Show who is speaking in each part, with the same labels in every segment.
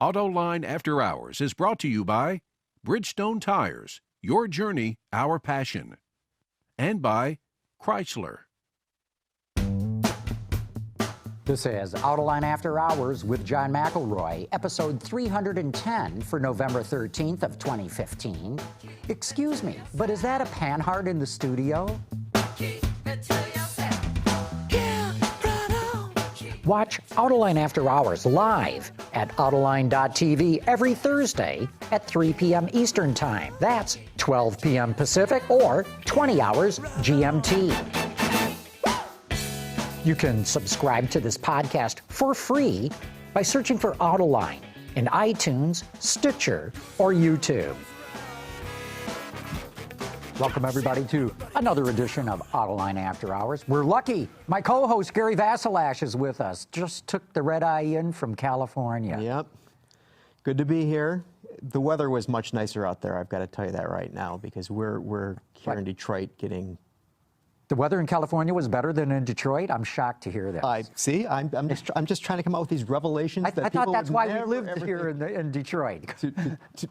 Speaker 1: Autoline After Hours is brought to you by Bridgestone Tires, your journey, our passion, and by Chrysler.
Speaker 2: This is Autoline After Hours with John McElroy, episode 310 for November 13th of 2015. Excuse me, but is that a Panhard in the studio? Watch Autoline After Hours live at Autoline.tv every Thursday at 3 p.m. Eastern Time. That's 12 p.m. Pacific or 20 hours GMT. You can subscribe to this podcast for free by searching for Autoline in iTunes, Stitcher, or YouTube. Welcome, everybody, to another edition of Autoline After Hours. We're lucky. My co-host, Gary Vasilash, is with us. Just took the red-eye in from California.
Speaker 3: Yep. Good to be here. The weather was much nicer out there, I've got to tell you that right now, because we're here in Detroit getting...
Speaker 2: The weather in California was better than in Detroit? I'm shocked to hear this.
Speaker 3: See, I'm just trying to come up with these revelations.
Speaker 2: I thought that's why we lived here in Detroit.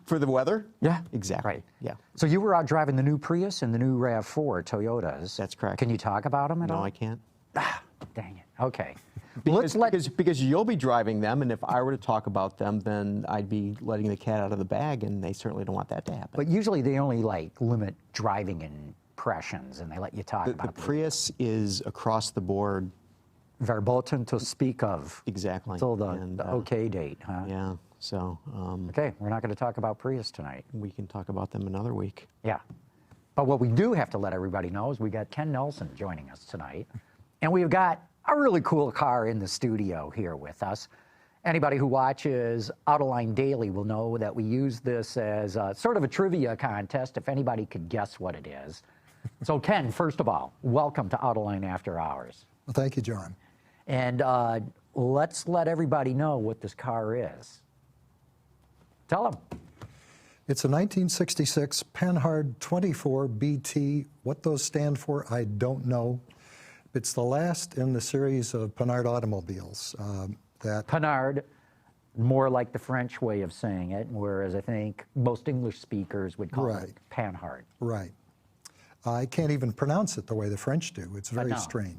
Speaker 3: For the weather?
Speaker 2: Yeah.
Speaker 3: Exactly.
Speaker 2: Right.
Speaker 3: Yeah.
Speaker 2: So you were out driving the new Prius and the new RAV4 Toyotas.
Speaker 3: That's correct.
Speaker 2: Can you talk about them at all?
Speaker 3: No, I can't.
Speaker 2: Ah, dang it. Okay.
Speaker 3: Because you'll be driving them, and if I were to talk about them, then I'd be letting the cat out of the bag, and they certainly don't want that to happen.
Speaker 2: But usually they only limit driving impressions, and they let you talk about
Speaker 3: the Prius is across the board.
Speaker 2: Verboten to speak of.
Speaker 3: Exactly.
Speaker 2: Until the okay date, huh?
Speaker 3: Yeah. So.
Speaker 2: Okay, we're not going to talk about Prius tonight.
Speaker 3: We can talk about them another week.
Speaker 2: Yeah. But what we do have to let everybody know is we got Ken Nelson joining us tonight, and we've got a really cool car in the studio here with us. Anybody who watches Autoline Daily will know that we use this as sort of a trivia contest, if anybody could guess what it is. So, Ken, first of all, welcome to Autoline After Hours.
Speaker 4: Well, thank you, John.
Speaker 2: And let's let everybody know what this car is. Tell them.
Speaker 4: It's a 1966 Panhard 24BT. What those stand for, I don't know. It's the last in the series of Panhard automobiles.
Speaker 2: Panhard, more like the French way of saying it, whereas I think most English speakers would call it Panhard.
Speaker 4: Right. I can't even pronounce it the way the French do. It's very strange.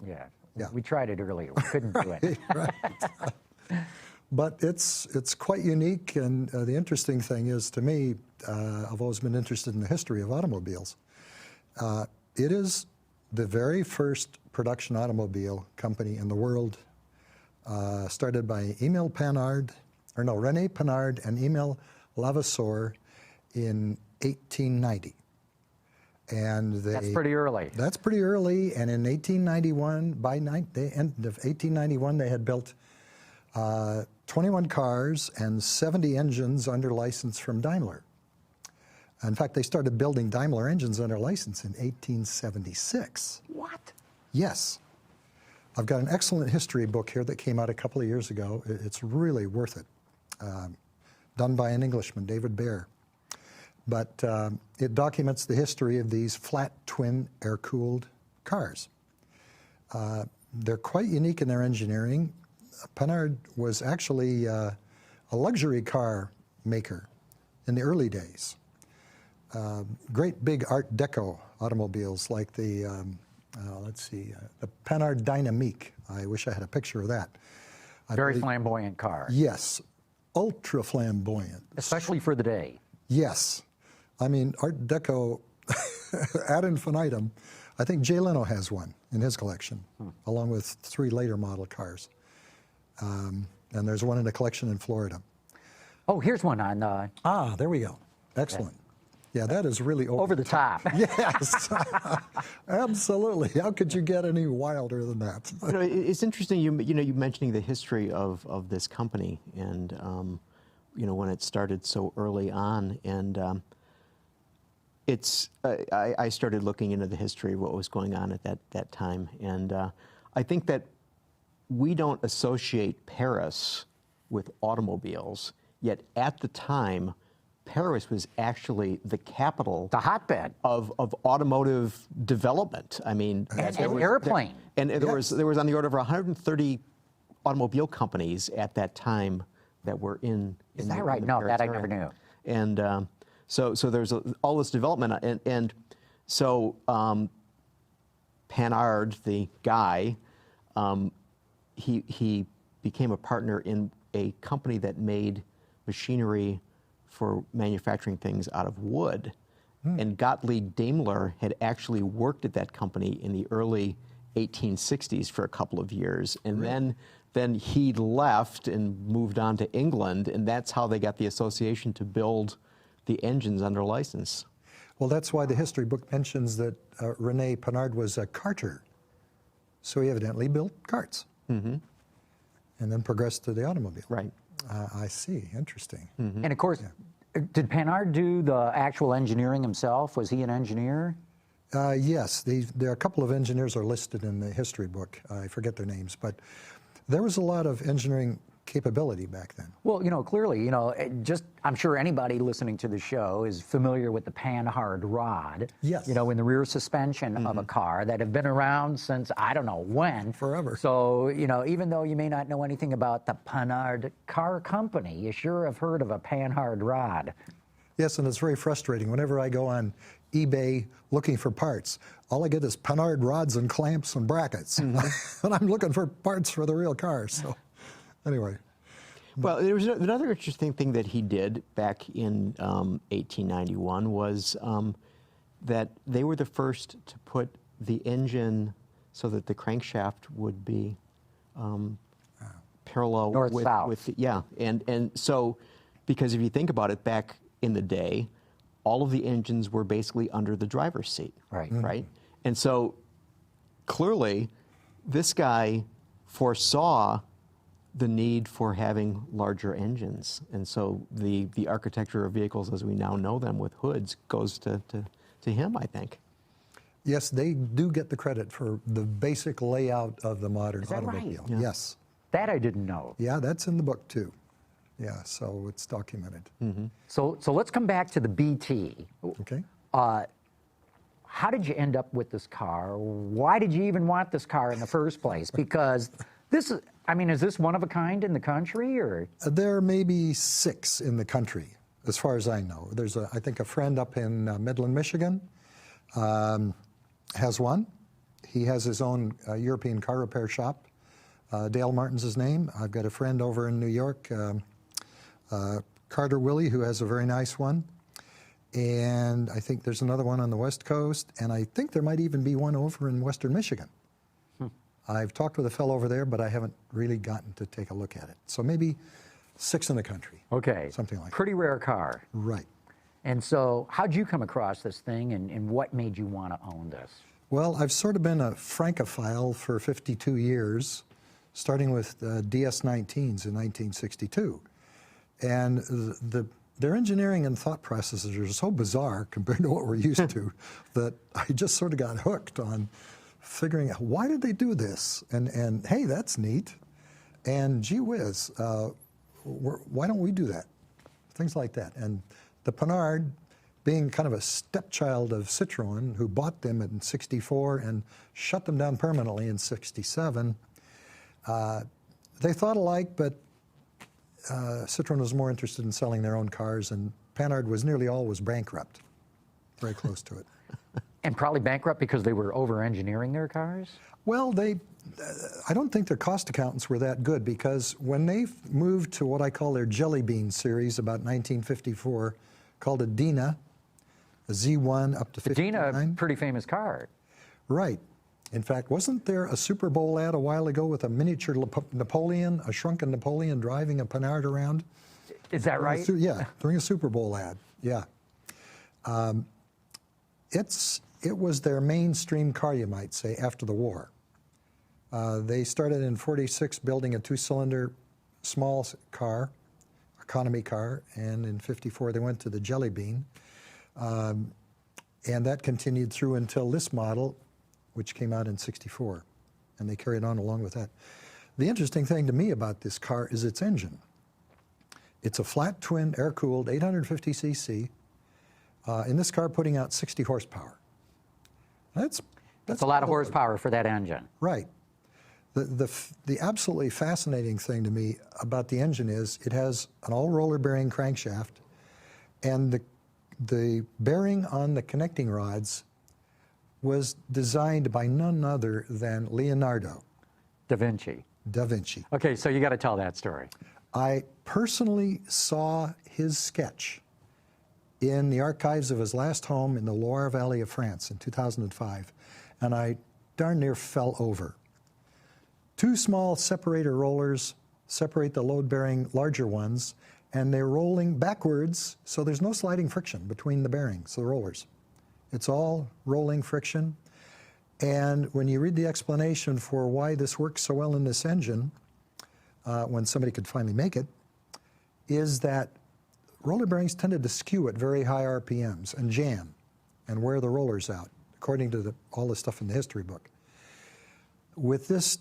Speaker 2: Yeah. We tried it earlier. We couldn't do it.
Speaker 4: Right. But it's quite unique, and the interesting thing is, to me, I've always been interested in the history of automobiles. It is the very first production automobile company in the world, started by René Panhard and Emile Levasseur in 1890. And
Speaker 2: that's pretty early.
Speaker 4: That's pretty early, and in 1891, by the end of 1891, they had built 21 cars and 70 engines under license from Daimler. In fact, they started building Daimler engines under license in 1876.
Speaker 2: What?
Speaker 4: Yes. I've got an excellent history book here that came out a couple of years ago. It's really worth it. Done by an Englishman, David Baer. But it documents the history of these flat twin air-cooled cars. They're quite unique in their engineering. Panhard was actually a luxury car maker in the early days. Great big Art Deco automobiles like the, the Panhard Dynamique. I wish I had a picture of that.
Speaker 2: Very flamboyant car.
Speaker 4: Yes, ultra flamboyant.
Speaker 2: Especially for the day.
Speaker 4: Yes. I mean, Art Deco ad infinitum. I think Jay Leno has one in his collection, along with 3 later model cars. And there's one in a collection in Florida.
Speaker 2: Oh, here's one on...
Speaker 4: there we go. Excellent. Yeah, that is really
Speaker 2: over the top.
Speaker 4: Yes, absolutely. How could you get any wilder than that?
Speaker 3: You know, it's interesting. You mentioning the history of this company, and when it started so early on, and I started looking into the history of what was going on at that time, and I think that we don't associate Paris with automobiles, yet at the time, Paris was actually the capital,
Speaker 2: the hotbed
Speaker 3: of automotive development. I mean,
Speaker 2: and airplane.
Speaker 3: There was on the order of 130 automobile companies at that time that were in.
Speaker 2: Is that right? No, that I never knew.
Speaker 3: And so there's all this development, and so Panhard, the guy, he became a partner in a company that made machinery for manufacturing things out of wood. And Gottlieb Daimler had actually worked at that company in the early 1860s for a couple of years, and then he left and moved on to England, and that's how they got the association to build the engines under license.
Speaker 4: Well, that's why the history book mentions that Rene Panhard was a carter. So he evidently built carts. And then progressed to the automobile.
Speaker 3: Right.
Speaker 4: I see. Interesting.
Speaker 2: And of course, did Panhard do the actual engineering himself? Was he an engineer?
Speaker 4: Yes. There are a couple of engineers are listed in the history book. I forget their names, but there was a lot of engineering capability back then.
Speaker 2: Well, clearly, I'm sure anybody listening to the show is familiar with the Panhard rod.
Speaker 4: Yes.
Speaker 2: In the rear suspension of a car that have been around since I don't know when.
Speaker 4: Forever.
Speaker 2: So, even though you may not know anything about the Panhard Car Company, you sure have heard of a Panhard rod.
Speaker 4: Yes, and it's very frustrating. Whenever I go on eBay looking for parts, all I get is Panhard rods and clamps and brackets. And I'm looking for parts for the real car, so... Anyway.
Speaker 3: Well, there was another interesting thing that he did back in 1891 was that they were the first to put the engine so that the crankshaft would be parallel
Speaker 2: north-south.
Speaker 3: Yeah, and so because if you think about it, back in the day, all of the engines were basically under the driver's seat.
Speaker 2: Right.
Speaker 3: Right, and so clearly, this guy foresaw the need for having larger engines. And so the architecture of vehicles as we now know them with hoods goes to him, I think.
Speaker 4: Yes, they do get the credit for the basic layout of the modern automobile.
Speaker 2: Right?
Speaker 4: Yeah. Yes.
Speaker 2: That I didn't know.
Speaker 4: Yeah, that's in the book too. Yeah, so it's documented.
Speaker 2: So let's come back to the BT.
Speaker 4: Okay.
Speaker 2: How did you end up with this car? Why did you even want this car in the first place? Because this is, is this one of a kind in the country, or?
Speaker 4: There may be 6 in the country, as far as I know. There's, I think, a friend up in Midland, Michigan, has one. He has his own European car repair shop. Dale Martin's his name. I've got a friend over in New York, Carter Willie, who has a very nice one. And I think there's another one on the West Coast, and I think there might even be one over in Western Michigan. I've talked with a fellow over there, but I haven't really gotten to take a look at it. So maybe 6 in the country.
Speaker 2: Okay.
Speaker 4: Something like that.
Speaker 2: Pretty rare car.
Speaker 4: Right.
Speaker 2: And so how'd you come across this thing, and what made you want to own this?
Speaker 4: Well, I've sort of been a Francophile for 52 years, starting with DS-19s in 1962. And their engineering and thought processes are so bizarre compared to what we're used to that I just sort of got hooked on figuring out why did they do this, and hey, that's neat, and gee whiz, why don't we do that? Things like that. And the Panhard, being kind of a stepchild of Citroën, who bought them in '64 and shut them down permanently in '67, they thought alike, but Citroën was more interested in selling their own cars, and Panhard was nearly always bankrupt, very close to it.
Speaker 2: And probably bankrupt because they were over-engineering their cars?
Speaker 4: Well, I don't think their cost accountants were that good, because when they moved to what I call their Jelly Bean series about 1954, called a Dina, a Z1 up to 59.
Speaker 2: Dina, a pretty famous car.
Speaker 4: Right. In fact, wasn't there a Super Bowl ad a while ago with a miniature Napoleon, a shrunken Napoleon driving a Panhard around?
Speaker 2: Is that right?
Speaker 4: Yeah, during a Super Bowl ad, yeah. It was their mainstream car, you might say, after the war. They started in '46 building a 2-cylinder small car, economy car, and in '54 they went to the Jelly Bean. And that continued through until this model, which came out in '64, and they carried on along with that. The interesting thing to me about this car is its engine. It's a flat twin, air-cooled, 850 cc. In this car, putting out 60 horsepower. That's
Speaker 2: a lot of horsepower for that engine.
Speaker 4: Right. The absolutely fascinating thing to me about the engine is it has an all-roller bearing crankshaft, and the bearing on the connecting rods was designed by none other than Leonardo
Speaker 2: Da Vinci.
Speaker 4: da Vinci.
Speaker 2: Okay, so you got to tell that story.
Speaker 4: I personally saw his sketch in the archives of his last home in the Loire Valley of France in 2005, and I darn near fell over. 2 small separator rollers separate the load-bearing larger ones, and they're rolling backwards, so there's no sliding friction between the bearings, the rollers. It's all rolling friction. And when you read the explanation for why this works so well in this engine, when somebody could finally make it, is that roller bearings tended to skew at very high RPMs and jam and wear the rollers out, according to all the stuff in the history book. With this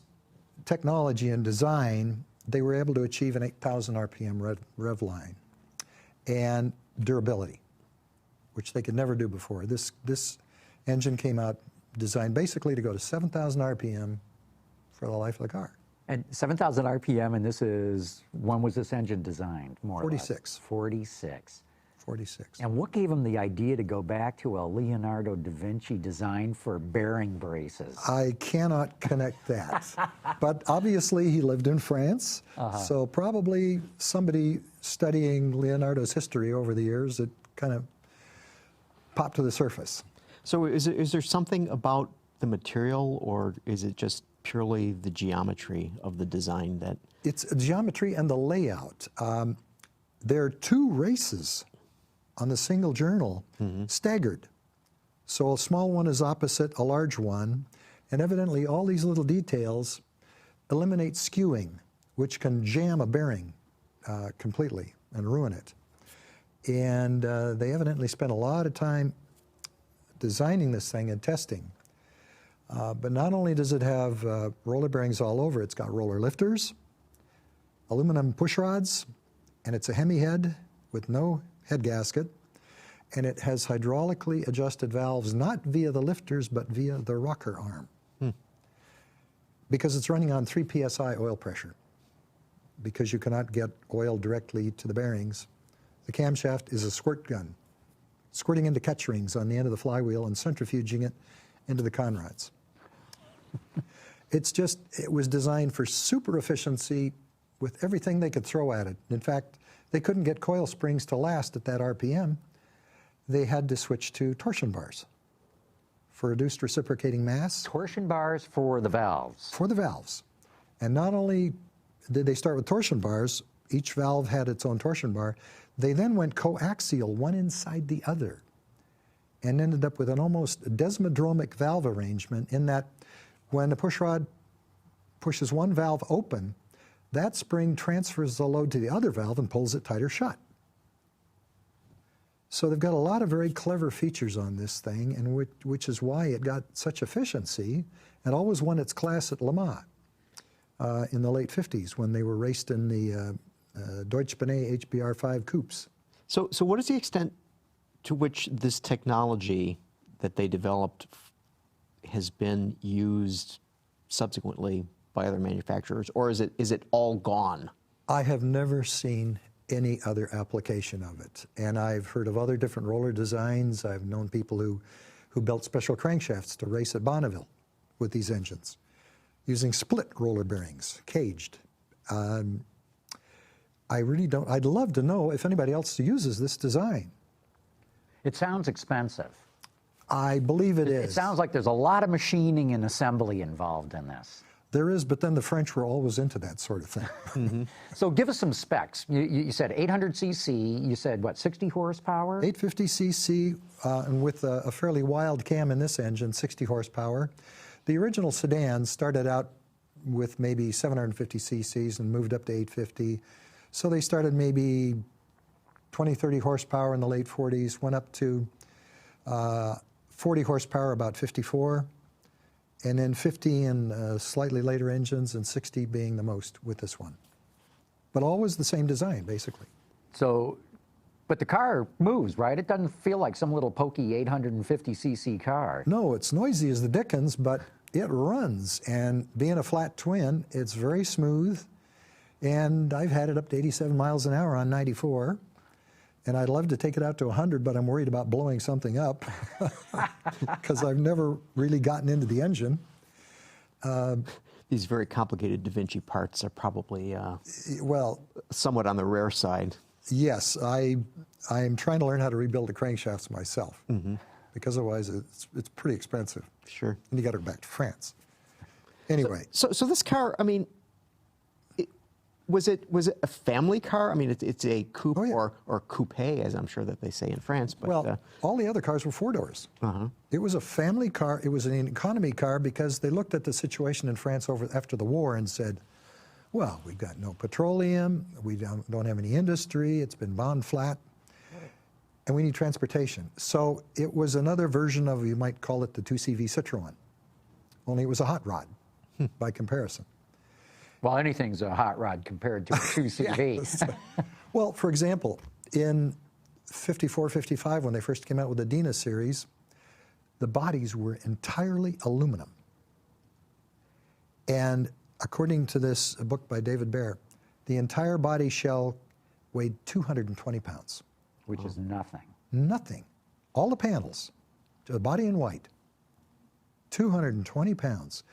Speaker 4: technology and design, they were able to achieve an 8,000 RPM rev line and durability, which they could never do before. This engine came out designed basically to go to 7,000 RPM for the life of the car.
Speaker 2: And 7,000 RPM, and this is, when was this engine designed, more
Speaker 4: 46.
Speaker 2: or less? 46.
Speaker 4: 46.
Speaker 2: And what gave him the idea to go back to a Leonardo da Vinci design for bearing braces?
Speaker 4: I cannot connect that. But obviously he lived in France, so probably somebody studying Leonardo's history over the years, it kind of popped to the surface.
Speaker 3: So is there something about the material, or is it just purely the geometry of the design that...
Speaker 4: It's geometry and the layout. There are 2 races on the single journal, staggered. So a small one is opposite a large one, and evidently all these little details eliminate skewing, which can jam a bearing completely and ruin it. And they evidently spent a lot of time designing this thing and testing. But not only does it have roller bearings all over, it's got roller lifters, aluminum push rods, and it's a Hemi head with no head gasket, and it has hydraulically adjusted valves, not via the lifters, but via the rocker arm. Because it's running on 3 psi oil pressure. Because you cannot get oil directly to the bearings, the camshaft is a squirt gun, squirting into catch rings on the end of the flywheel and centrifuging it into the conrods. It was designed for super efficiency with everything they could throw at it. In fact, they couldn't get coil springs to last at that RPM. They had to switch to torsion bars for reduced reciprocating mass.
Speaker 2: Torsion bars for the valves.
Speaker 4: For the valves. And not only did they start with torsion bars, each valve had its own torsion bar, they then went coaxial, one inside the other, and ended up with an almost desmodromic valve arrangement in that when the pushrod pushes one valve open, that spring transfers the load to the other valve and pulls it tighter shut. So they've got a lot of very clever features on this thing, and which is why it got such efficiency and always won its class at Le Mans in the late 50s when they were raced in the Deutsche Banner HBR5 coupes.
Speaker 3: So what is the extent to which this technology that they developed has been used subsequently by other manufacturers, or is it all gone?
Speaker 4: I have never seen any other application of it, and I've heard of other different roller designs. I've known people who built special crankshafts to race at Bonneville with these engines, using split roller bearings, caged. I really don't. I'd love to know if anybody else uses this design.
Speaker 2: It sounds expensive.
Speaker 4: I believe it is.
Speaker 2: It sounds like there's a lot of machining and assembly involved in this.
Speaker 4: There is, but then the French were always into that sort of thing.
Speaker 2: So give us some specs. You said 800 cc, you said what, 60 horsepower?
Speaker 4: 850 cc, and with a fairly wild cam in this engine, 60 horsepower. The original sedans started out with maybe 750 cc's and moved up to 850. So they started maybe 20, 30 horsepower in the late 40s, went up to 40 horsepower, about 54, and then 50 in slightly later engines, and 60 being the most with this one. But always the same design, basically.
Speaker 2: So, but the car moves, right? It doesn't feel like some little pokey 850cc car.
Speaker 4: No, it's noisy as the dickens, but it runs. And being a flat twin, it's very smooth. And I've had it up to 87 miles an hour on 94. And I'd love to take it out to 100, but I'm worried about blowing something up because I've never really gotten into the engine.
Speaker 3: These very complicated Da Vinci parts are probably
Speaker 4: well,
Speaker 3: somewhat on the rare side.
Speaker 4: yes, I'm trying to learn how to rebuild the crankshafts myself because otherwise it's pretty expensive.
Speaker 3: Sure.
Speaker 4: And you got to go back to France. Anyway.
Speaker 3: So this car, I mean, was it a family car? I mean, it's a coupe or coupe, as I'm sure that they say in France. But,
Speaker 4: well, all the other cars were 4 doors. It was a family car. It was an economy car because they looked at the situation in France after the war and said, well, we've got no petroleum, we don't have any industry, it's been bound flat, and we need transportation. So it was another version of, you might call it the 2CV Citroën, only it was a hot rod by comparison.
Speaker 2: Well, anything's a hot rod compared to a 2CV.
Speaker 4: Yes. Well, for example, in 54, 55, when they first came out with the Dina series, the bodies were entirely aluminum. And according to this book by David Baer, the entire body shell weighed 220 pounds.
Speaker 2: Which is nothing.
Speaker 4: Nothing. All the panels, the body in white, 220 pounds.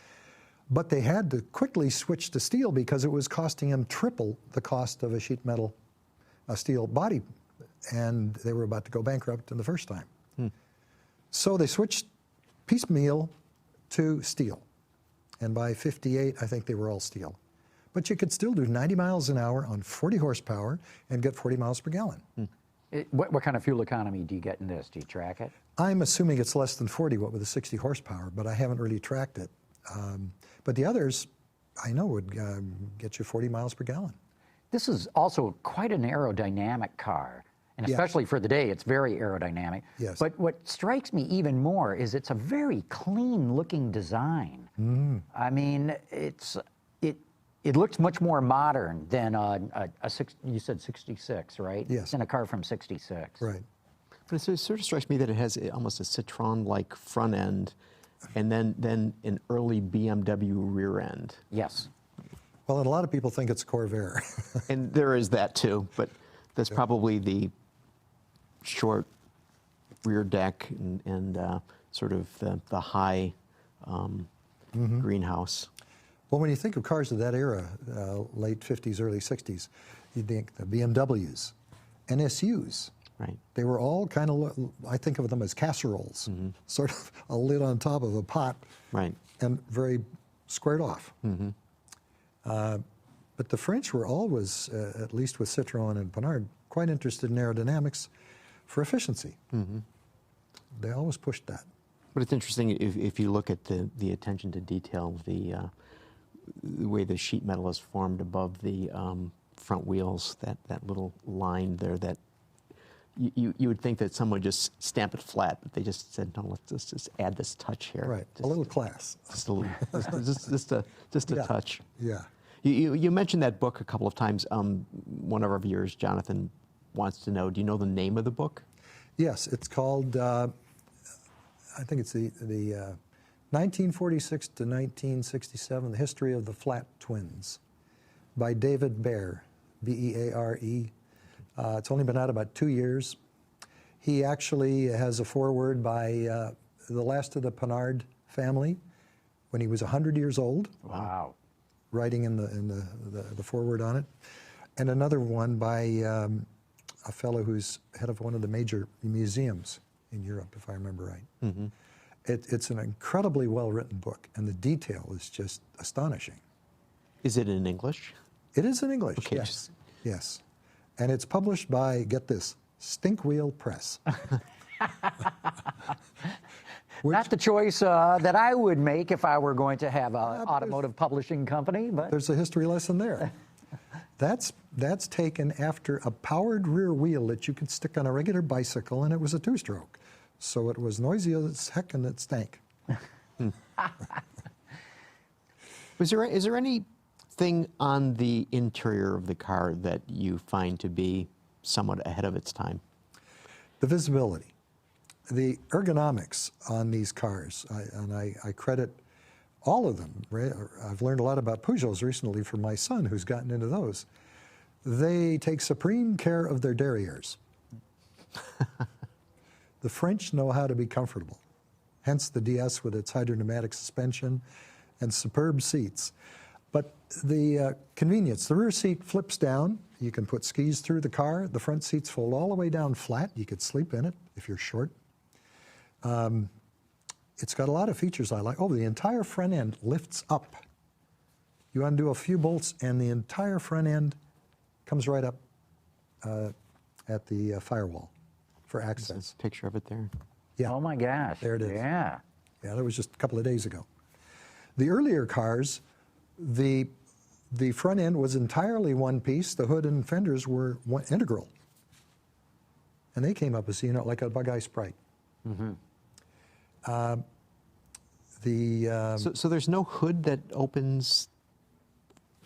Speaker 4: But they had to quickly switch to steel because it was costing them triple the cost of a sheet metal, a steel body, and they were about to go bankrupt in the first time. So they switched piecemeal to steel. And by 58, I think they were all steel. But you could still do 90 miles an hour on 40 horsepower and get 40 miles per gallon.
Speaker 2: What kind of fuel economy do you get in this? Do you track it?
Speaker 4: I'm assuming it's less than 40 with a 60 horsepower, but I haven't really tracked it. But the others, I know, would get you 40 miles per gallon.
Speaker 2: This is also quite an aerodynamic car. And especially for the day, it's very aerodynamic.
Speaker 4: Yes.
Speaker 2: But what strikes me even more is it's a very clean-looking design. I mean, it looks much more modern than you said 66, right?
Speaker 4: Yes.
Speaker 2: Than a car from 66.
Speaker 4: Right.
Speaker 3: But it sort of strikes me that it has almost a Citroën-like front end, and then an early BMW rear end.
Speaker 2: Yes.
Speaker 4: Well, and a lot of people think it's Corvair.
Speaker 3: And there is that too, but that's probably the short rear deck and sort of the high greenhouse.
Speaker 4: Well, when you think of cars of that era, late 50s, early 60s, you think the BMWs, NSUs.
Speaker 3: Right.
Speaker 4: They were all kind of, I think of them as casseroles, sort of a lid on top of a pot,
Speaker 3: Right.
Speaker 4: and very squared off. But the French were always, at least with Citroën and Panhard, quite interested in aerodynamics for efficiency. They always pushed that.
Speaker 3: But it's interesting if you look at the attention to detail, the way the sheet metal is formed above the front wheels, that little line there, that you would think that someone would just stamp it flat, but they just said, no, let's just add this touch here.
Speaker 4: Right,
Speaker 3: Just
Speaker 4: a little class.
Speaker 3: Just a little, just a
Speaker 4: Yeah.
Speaker 3: touch.
Speaker 4: Yeah.
Speaker 3: You mentioned that book a couple of times. One of our viewers, Jonathan, wants to know, do you know the name of the book?
Speaker 4: Yes, it's called, I think it's the 1946 to 1967, The History of the Flat Twins by David Baer, B-E-A-R-E. It's only been out about 2 years. He actually has a foreword by the last of the Panhard family when he was 100 years old.
Speaker 2: Wow.
Speaker 4: Writing in the foreword on it. And another one by a fellow who's head of one of the major museums in Europe, if I remember right. It's an incredibly well-written book, and the detail is just astonishing.
Speaker 3: Is it in English?
Speaker 4: It is in English,
Speaker 3: Okay,
Speaker 4: yes. Yes. And it's published by, get this, Stinkwheel Press.
Speaker 2: Not the choice that I would make if I were going to have an automotive publishing company, but
Speaker 4: There's a history lesson there. That's taken after a powered rear wheel that you could stick on a regular bicycle, and it was a two-stroke. So it was noisy as heck, and it stank.
Speaker 3: Is there anything on the interior of the car that you find to be somewhat ahead of its time?
Speaker 4: The visibility. The ergonomics on these cars, I credit all of them. I've learned a lot about Peugeots recently from my son, who's gotten into those. They take supreme care of their derrieres. The French know how to be comfortable, hence the DS with its hydropneumatic suspension and superb seats. But the convenience, the rear seat flips down. You can put skis through the car. The front seats fold all the way down flat. You could sleep in it if you're short. It's got a lot of features I like. Oh, the entire front end lifts up. You undo a few bolts and the entire front end comes right up at the firewall for access.
Speaker 3: There's a picture of it there.
Speaker 4: Yeah.
Speaker 2: Oh my gosh.
Speaker 4: There it is.
Speaker 2: Yeah.
Speaker 4: Yeah, that was just a couple of days ago. The earlier cars, the front end was entirely one piece. The hood and fenders were integral. And they came up as, like a Bug-Eye Sprite.
Speaker 3: Mm-hmm. So there's no hood that opens?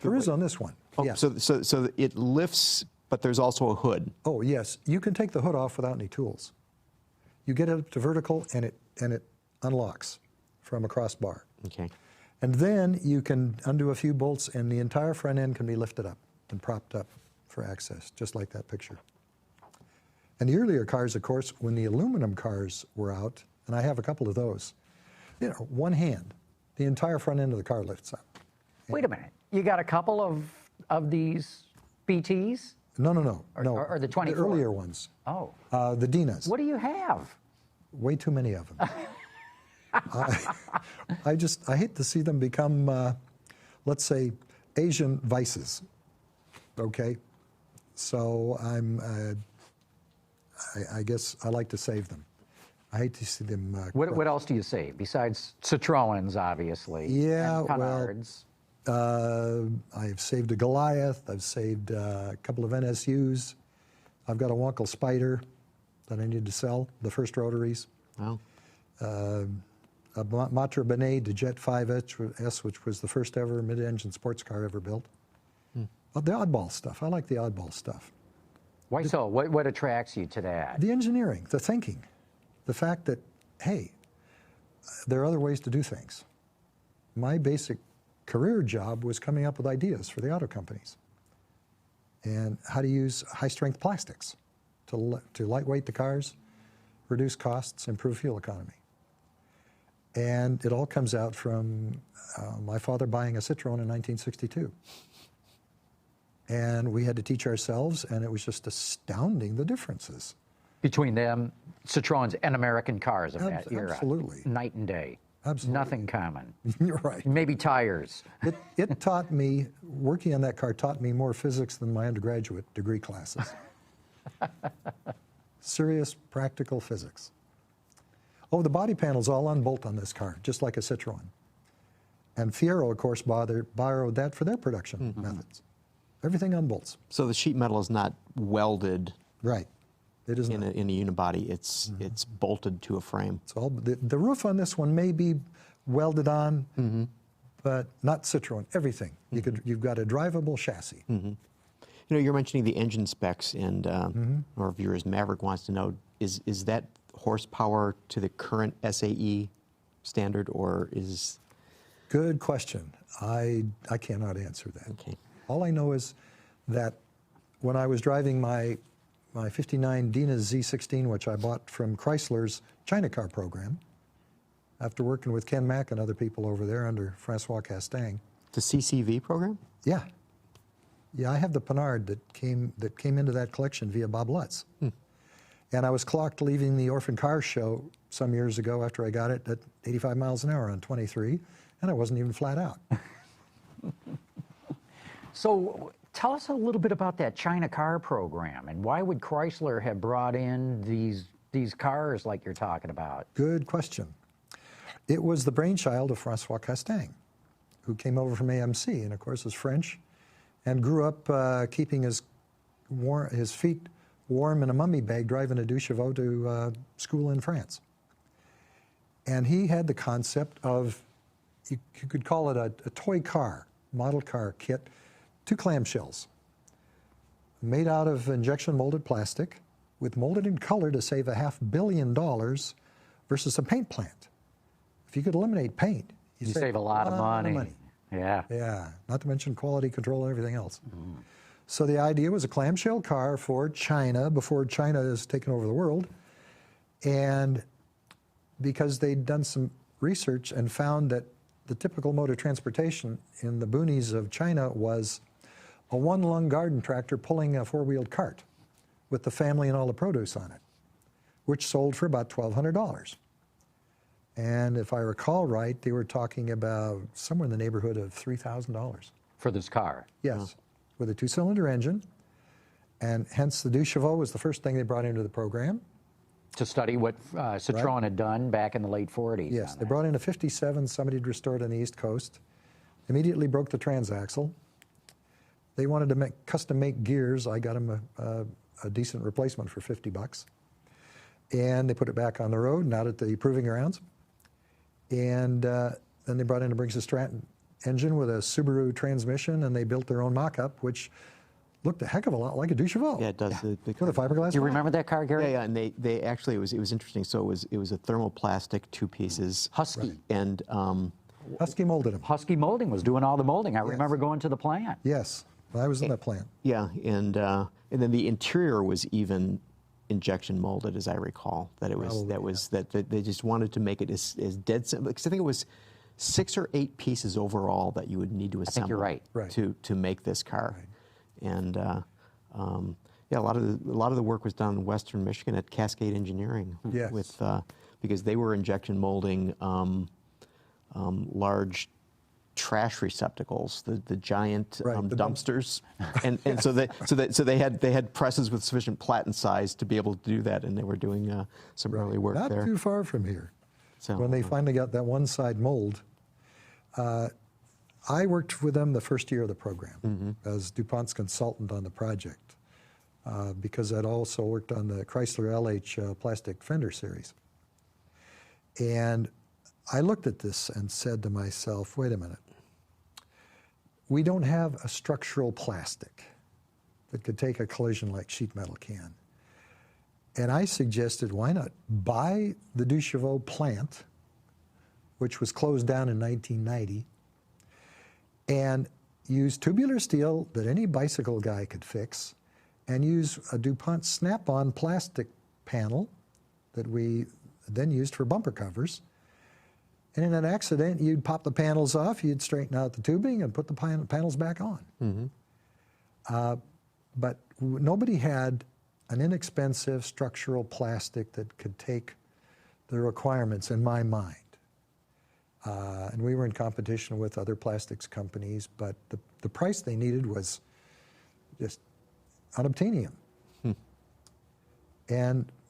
Speaker 4: There is on this one.
Speaker 3: Oh,
Speaker 4: yes.
Speaker 3: So it lifts, but there's also a hood.
Speaker 4: Oh, yes. You can take the hood off without any tools. You get it up to vertical, and it unlocks from a crossbar.
Speaker 3: Okay.
Speaker 4: And then you can undo a few bolts, and the entire front end can be lifted up and propped up for access, just like that picture. And the earlier cars, of course, when the aluminum cars were out, and I have a couple of those, one hand, the entire front end of the car lifts up.
Speaker 2: Wait a minute. You got a couple of these BTs?
Speaker 4: No.
Speaker 2: Or the 24?
Speaker 4: The earlier ones.
Speaker 2: Oh.
Speaker 4: The Dinas.
Speaker 2: What do you have?
Speaker 4: Way too many of them. I hate to see them become, let's say, Asian vices. Okay, so I guess I like to save them. I hate to see them.
Speaker 2: What else do you save besides Citroens, obviously?
Speaker 4: Yeah,
Speaker 2: and Panhards?
Speaker 4: I've saved a Goliath. I've saved a couple of NSUs. I've got a Wonkel Spider that I need to sell, the first rotaries.
Speaker 3: Wow.
Speaker 4: A Matra Benet de Jet 5S, which was the first ever mid-engine sports car ever built. The oddball stuff. I like the oddball stuff.
Speaker 2: Why so? What attracts you to that?
Speaker 4: The engineering, the thinking, the fact that, hey, there are other ways to do things. My basic career job was coming up with ideas for the auto companies and how to use high-strength plastics to lightweight the cars, reduce costs, improve fuel economy. And it all comes out from my father buying a Citroen in 1962. And we had to teach ourselves, and it was just astounding, the differences.
Speaker 2: Between them, Citroens and American cars of that era.
Speaker 4: Absolutely.
Speaker 2: Night and day.
Speaker 4: Absolutely.
Speaker 2: Nothing common.
Speaker 4: You're right.
Speaker 2: Maybe tires.
Speaker 4: It taught me, working on that car taught me more physics than my undergraduate degree classes. Serious, practical physics. Oh, the body panel's all unbolt on this car, just like a Citroen. And Fiero, of course, borrowed that for their production methods. Everything unbolts.
Speaker 3: So the sheet metal is not welded.
Speaker 4: Right. It is
Speaker 3: in
Speaker 4: not.
Speaker 3: a unibody. It's bolted to a frame.
Speaker 4: It's all, the roof on this one may be welded on, but not Citroen. Everything. You've got a drivable chassis.
Speaker 3: You know, you're mentioning the engine specs, and our viewers, Maverick wants to know, is that horsepower to the current SAE standard, or is?
Speaker 4: Good question. I cannot answer that.
Speaker 3: Okay.
Speaker 4: All I know is that when I was driving my 59 Dina Z16, which I bought from Chrysler's China car program, after working with Ken Mack and other people over there under Francois Castang.
Speaker 3: The CCV program?
Speaker 4: Yeah. Yeah, I have the Panhard that came into that collection via Bob Lutz. And I was clocked leaving the Orphan Car show some years ago after I got it at 85 miles an hour on 23, and I wasn't even flat out.
Speaker 2: So tell us a little bit about that China car program, and why would Chrysler have brought in these cars like you're talking about?
Speaker 4: Good question. It was the brainchild of Francois Castang, who came over from AMC, and of course is French, and grew up keeping his feet warm in a mummy bag, driving a Duchevaux to school in France. And he had the concept of, you could call it a toy car, model car kit, 2 clamshells, made out of injection molded plastic, with molded in color to save $500 million versus a paint plant. If you could eliminate paint,
Speaker 2: You save a lot of money. Yeah.
Speaker 4: Yeah, not to mention quality control and everything else. So the idea was a clamshell car for China before China has taken over the world. And because they'd done some research and found that the typical mode of transportation in the boonies of China was a one-lung garden tractor pulling a four-wheeled cart with the family and all the produce on it, which sold for about $1,200. And if I recall right, they were talking about somewhere in the neighborhood of $3,000.
Speaker 2: For this car?
Speaker 4: Yes, with a two-cylinder engine, and hence the 2 Chevaux was the first thing they brought into the program.
Speaker 2: To study what Citroën had done back in the late 40s.
Speaker 4: Yes, they brought in a 57, somebody had restored on the East Coast, immediately broke the transaxle. They wanted to custom make gears. I got them a decent replacement for $50. And they put it back on the road and out at the proving grounds. And then they brought in a Briggs & Stratton engine with a Subaru transmission, and they built their own mock-up, which looked a heck of a lot like a 2 Chevaux.
Speaker 3: Yeah, it does.
Speaker 4: With a fiberglass.
Speaker 2: Do you remember that car, Gary?
Speaker 3: Yeah, and they actually, it was interesting. So it was a thermoplastic, 2 pieces.
Speaker 2: Husky.
Speaker 3: And
Speaker 4: Husky molded them.
Speaker 2: Husky Molding was doing all the molding. I remember going to the plant.
Speaker 4: Yes, I was in that plant.
Speaker 3: yeah, and then the interior was even injection molded, as I recall. That it was that they just wanted to make it as dead simple, because I think it was 6 or 8 pieces overall that you would need to assemble.
Speaker 2: I think you're
Speaker 4: right.
Speaker 3: To make this car. Right. And yeah, a lot of the work was done in Western Michigan at Cascade Engineering.
Speaker 4: Yes.
Speaker 3: With because they were injection molding large trash receptacles, the giant dumpsters, and so they had presses with sufficient platen size to be able to do that, and they were doing some early work
Speaker 4: Not
Speaker 3: there.
Speaker 4: too far from here.
Speaker 3: So,
Speaker 4: when they finally got that one side mold, I worked with them the first year of the program as DuPont's consultant on the project, because I'd also worked on the Chrysler LH plastic fender series. And I looked at this and said to myself, wait a minute. We don't have a structural plastic that could take a collision like sheet metal can. And I suggested, why not buy the 2 Chevaux plant, which was closed down in 1990, and use tubular steel that any bicycle guy could fix, and use a DuPont snap-on plastic panel that we then used for bumper covers. And in an accident, you'd pop the panels off, you'd straighten out the tubing and put the panels back on. But nobody had an inexpensive structural plastic that could take the requirements in my mind. And we were in competition with other plastics companies, but the price they needed was just unobtainium.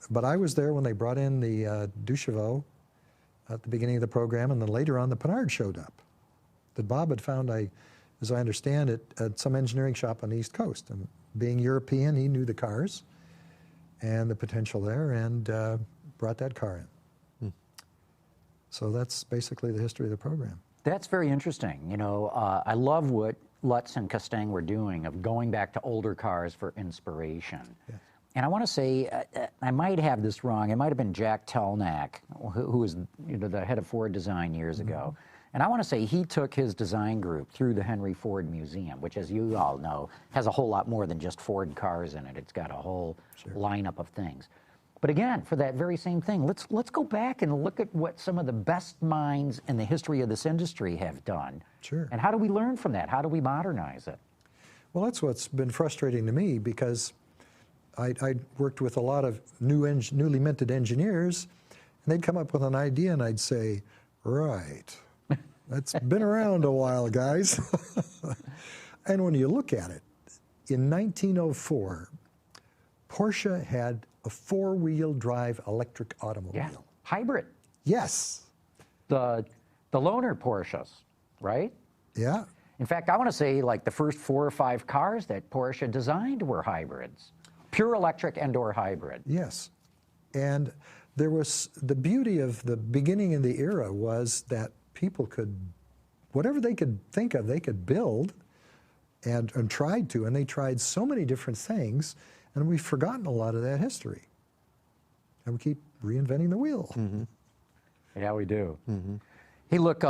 Speaker 4: But I was there when they brought in the 2 Chevaux at the beginning of the program, and then later on the Panhard showed up that Bob had found, as I understand it, at some engineering shop on the East Coast. And being European, he knew the cars and the potential there, and brought that car in. So that's basically the history of the program.
Speaker 2: That's very interesting. You know, I love what Lutz and Castang were doing of going back to older cars for inspiration. Yes. And I want to say, I might have this wrong. It might have been Jack Telnack, who was the head of Ford Design years ago. And I want to say he took his design group through the Henry Ford Museum, which, as you all know, has a whole lot more than just Ford cars in it. It's got a whole lineup of things. But again, for that very same thing, let's go back and look at what some of the best minds in the history of this industry have done.
Speaker 4: Sure.
Speaker 2: And how do we learn from that? How do we modernize it?
Speaker 4: Well, that's what's been frustrating to me, because I worked with a lot of newly minted engineers, and they'd come up with an idea, and I'd say, right, that's been around a while, guys. And when you look at it, in 1904, Porsche had a 4-wheel drive electric automobile.
Speaker 2: Yeah, hybrid.
Speaker 4: Yes.
Speaker 2: The loaner Porsches, right?
Speaker 4: Yeah.
Speaker 2: In fact, I want to say like the first 4 or 5 cars that Porsche designed were hybrids. Pure electric and/or hybrid.
Speaker 4: Yes. And there was the beauty of the beginning of the era was that people could, whatever they could think of, they could build and tried to. And they tried so many different things, and we've forgotten a lot of that history. And we keep reinventing the wheel.
Speaker 2: Yeah, we do. Hey, look,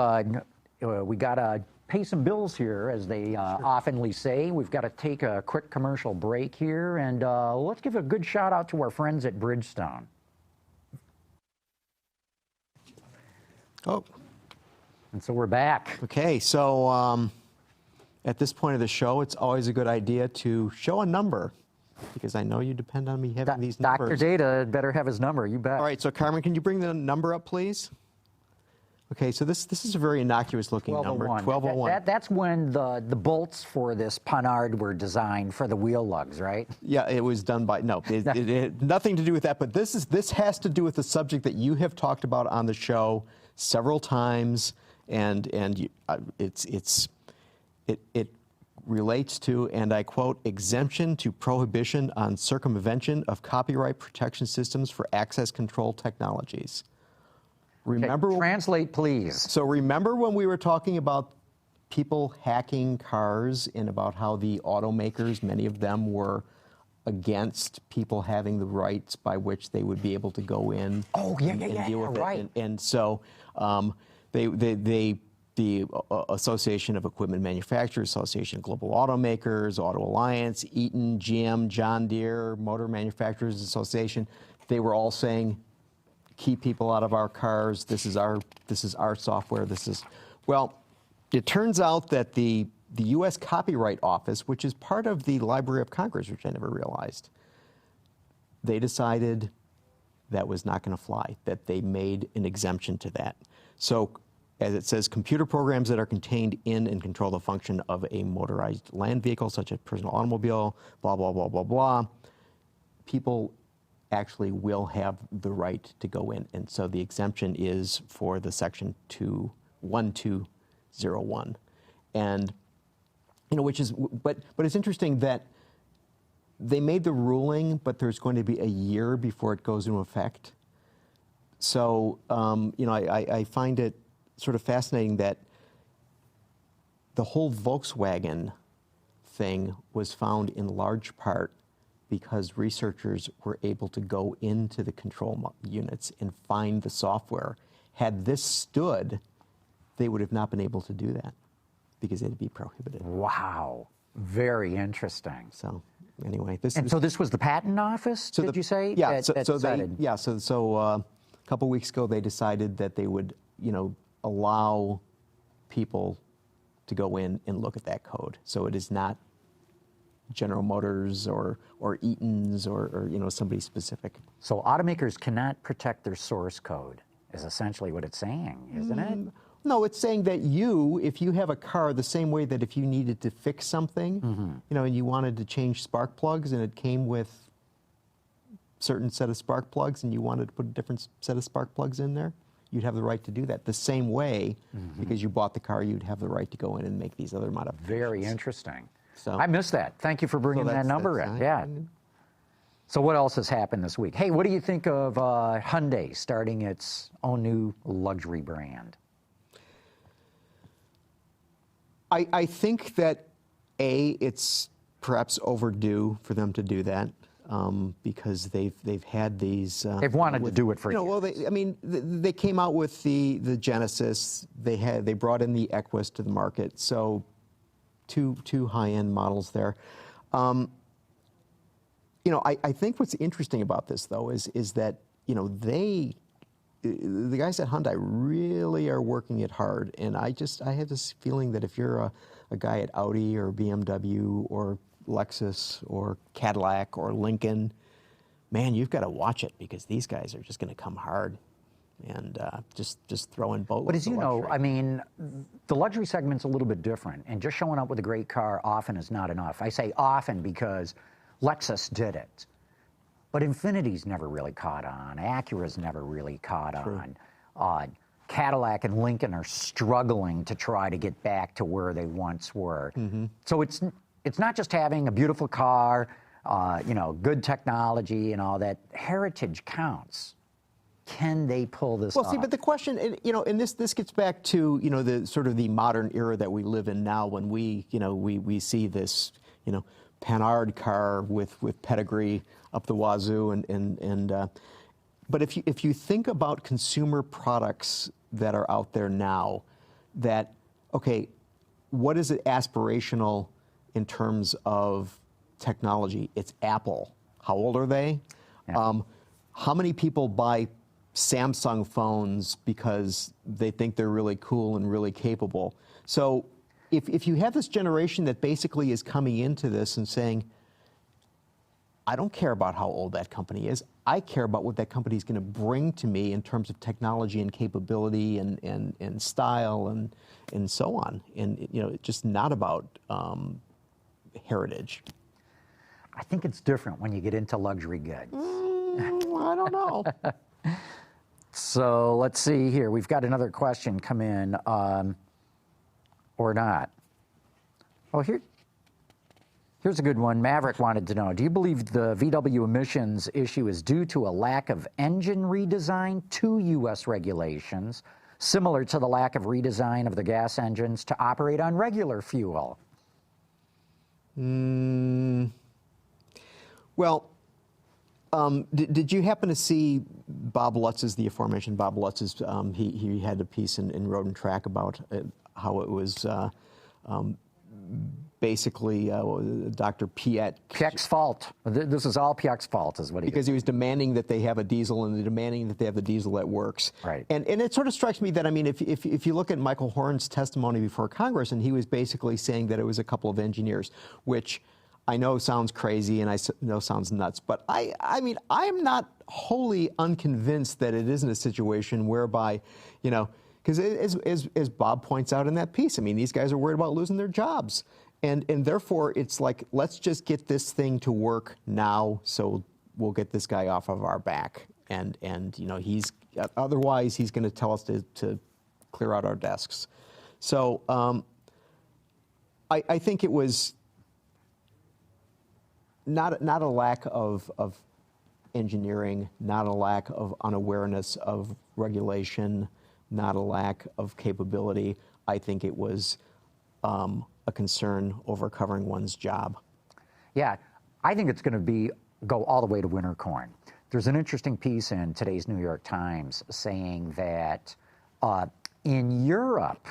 Speaker 2: we got to pay some bills here, as they oftenly say. We've got to take a quick commercial break here, and let's give a good shout out to our friends at Bridgestone.
Speaker 3: Oh.
Speaker 2: And so we're back.
Speaker 3: Okay, so at this point of the show, it's always a good idea to show a number, because I know you depend on me having these numbers.
Speaker 2: Dr. Data better have his number, you bet.
Speaker 3: All right, so Carmen, can you bring the number up, please? Okay, so this is a very innocuous looking number, 1201.
Speaker 2: That's when the bolts for this Panhard were designed for the wheel lugs, right?
Speaker 3: Yeah, it was done by, no, it had nothing to do with that, but this has to do with the subject that you have talked about on the show several times, and it relates to, and I quote, exemption to prohibition on circumvention of copyright protection systems for access control technologies. Remember,
Speaker 2: okay, translate, please.
Speaker 3: So remember when we were talking about people hacking cars and about how the automakers, many of them were against people having the rights by which they would be able to go in and deal with
Speaker 2: right.
Speaker 3: it. And so the Association of Equipment Manufacturers, Association of Global Automakers, Auto Alliance, Eaton, GM, John Deere, Motor Manufacturers Association, they were all saying, keep people out of our cars. This is our software. Well, it turns out that the U.S. Copyright Office, which is part of the Library of Congress, which I never realized, they decided that was not going to fly, that they made an exemption to that. So, as it says, computer programs that are contained in and control the function of a motorized land vehicle, such as personal automobile, blah, blah, blah, blah, blah, people actually will have the right to go in. And so the exemption is for the section 1201. And, which is, but it's interesting that they made the ruling, but there's going to be a year before it goes into effect. So, I find it sort of fascinating that the whole Volkswagen thing was found in large part because researchers were able to go into the control units and find the software. Had this stood, they would have not been able to do that because it'd be prohibited.
Speaker 2: Wow, very interesting.
Speaker 3: So anyway,
Speaker 2: so this was the patent office, did you say?
Speaker 3: Yeah, so a couple weeks ago they decided that they would, allow people to go in and look at that code. So it is not General Motors or Eaton's or somebody specific.
Speaker 2: So automakers cannot protect their source code, is essentially what it's saying, isn't it?
Speaker 3: No, it's saying that if you have a car, the same way that if you needed to fix something, and you wanted to change spark plugs and it came with a certain set of spark plugs and you wanted to put a different set of spark plugs in there, you'd have the right to do that. The same way, because you bought the car, you'd have the right to go in and make these other modifications.
Speaker 2: Very interesting.
Speaker 3: So,
Speaker 2: I missed that. Thank you for bringing that number in. Yeah. So what else has happened this week? Hey, what do you think of Hyundai starting its own new luxury brand?
Speaker 3: I think that, it's perhaps overdue for them to do that because they've had these...
Speaker 2: they've wanted to do it for years.
Speaker 3: Well, they came out with the Genesis. They brought in the Equus to the market. So two high-end models there. I think what's interesting about this, though, is that, the guys at Hyundai really are working it hard. And I have this feeling that if you're a guy at Audi or BMW or Lexus or Cadillac or Lincoln, man, you've got to watch it because these guys are just going to come hard and just throw in boatloads.
Speaker 2: But as you know, I mean, the luxury segment's a little bit different, and just showing up with a great car often is not enough. I say often because Lexus did it, but Infinity's never really caught on. Acura's never really caught on. Cadillac and Lincoln are struggling to try to get back to where they once were. So it's not just having a beautiful car, good technology and all that. Heritage counts. Can they pull this off?
Speaker 3: Well, see, but the question, and this gets back to, the sort of the modern era that we live in now when we see this, Panhard car with pedigree up the wazoo but if you think about consumer products that are out there now that okay, what is it aspirational in terms of technology? It's Apple. How old are they?
Speaker 2: Yeah.
Speaker 3: How many people buy Samsung phones because they think they're really cool and really capable? So if you have this generation that basically is coming into this and saying, I don't care about how old that company is. I care about what that company is going to bring to me in terms of technology and capability and style and so on. And it's just not about heritage.
Speaker 2: I think it's different when you get into luxury goods.
Speaker 3: I don't know.
Speaker 2: So let's see here. We've got another question come in, or not. Oh, here's a good one. Maverick wanted to know, do you believe the VW emissions issue is due to a lack of engine redesign to U.S. regulations, similar to the lack of redesign of the gas engines to operate on regular fuel?
Speaker 3: Well, did you happen to see Bob Lutz's, the aforementioned Bob Lutz's, he had a piece in Road and Track about how it was basically Dr. Piech.
Speaker 2: Piech's fault. This is all Piech's fault, is what he
Speaker 3: Because he was demanding that they have a diesel and demanding that they have the diesel that works.
Speaker 2: Right.
Speaker 3: And it sort of strikes me that, I mean, if you look at Michael Horn's testimony before Congress, and he was basically saying that it was a couple of engineers, which I know sounds crazy and I know sounds nuts, but I mean, I'm not wholly unconvinced that it isn't a situation whereby, because as Bob points out in that piece, I mean, these guys are worried about losing their jobs. And therefore, it's like, let's just get this thing to work now, so we'll get this guy off of our back. And he's otherwise he's going to tell us to clear out our desks. So I think it was not a lack of engineering, not a lack of unawareness of regulation, not a lack of capability. I think it was a concern over covering one's job.
Speaker 2: Yeah, I think it's going to go all the way to winter corn. There's an interesting piece in today's New York Times saying that in Europe,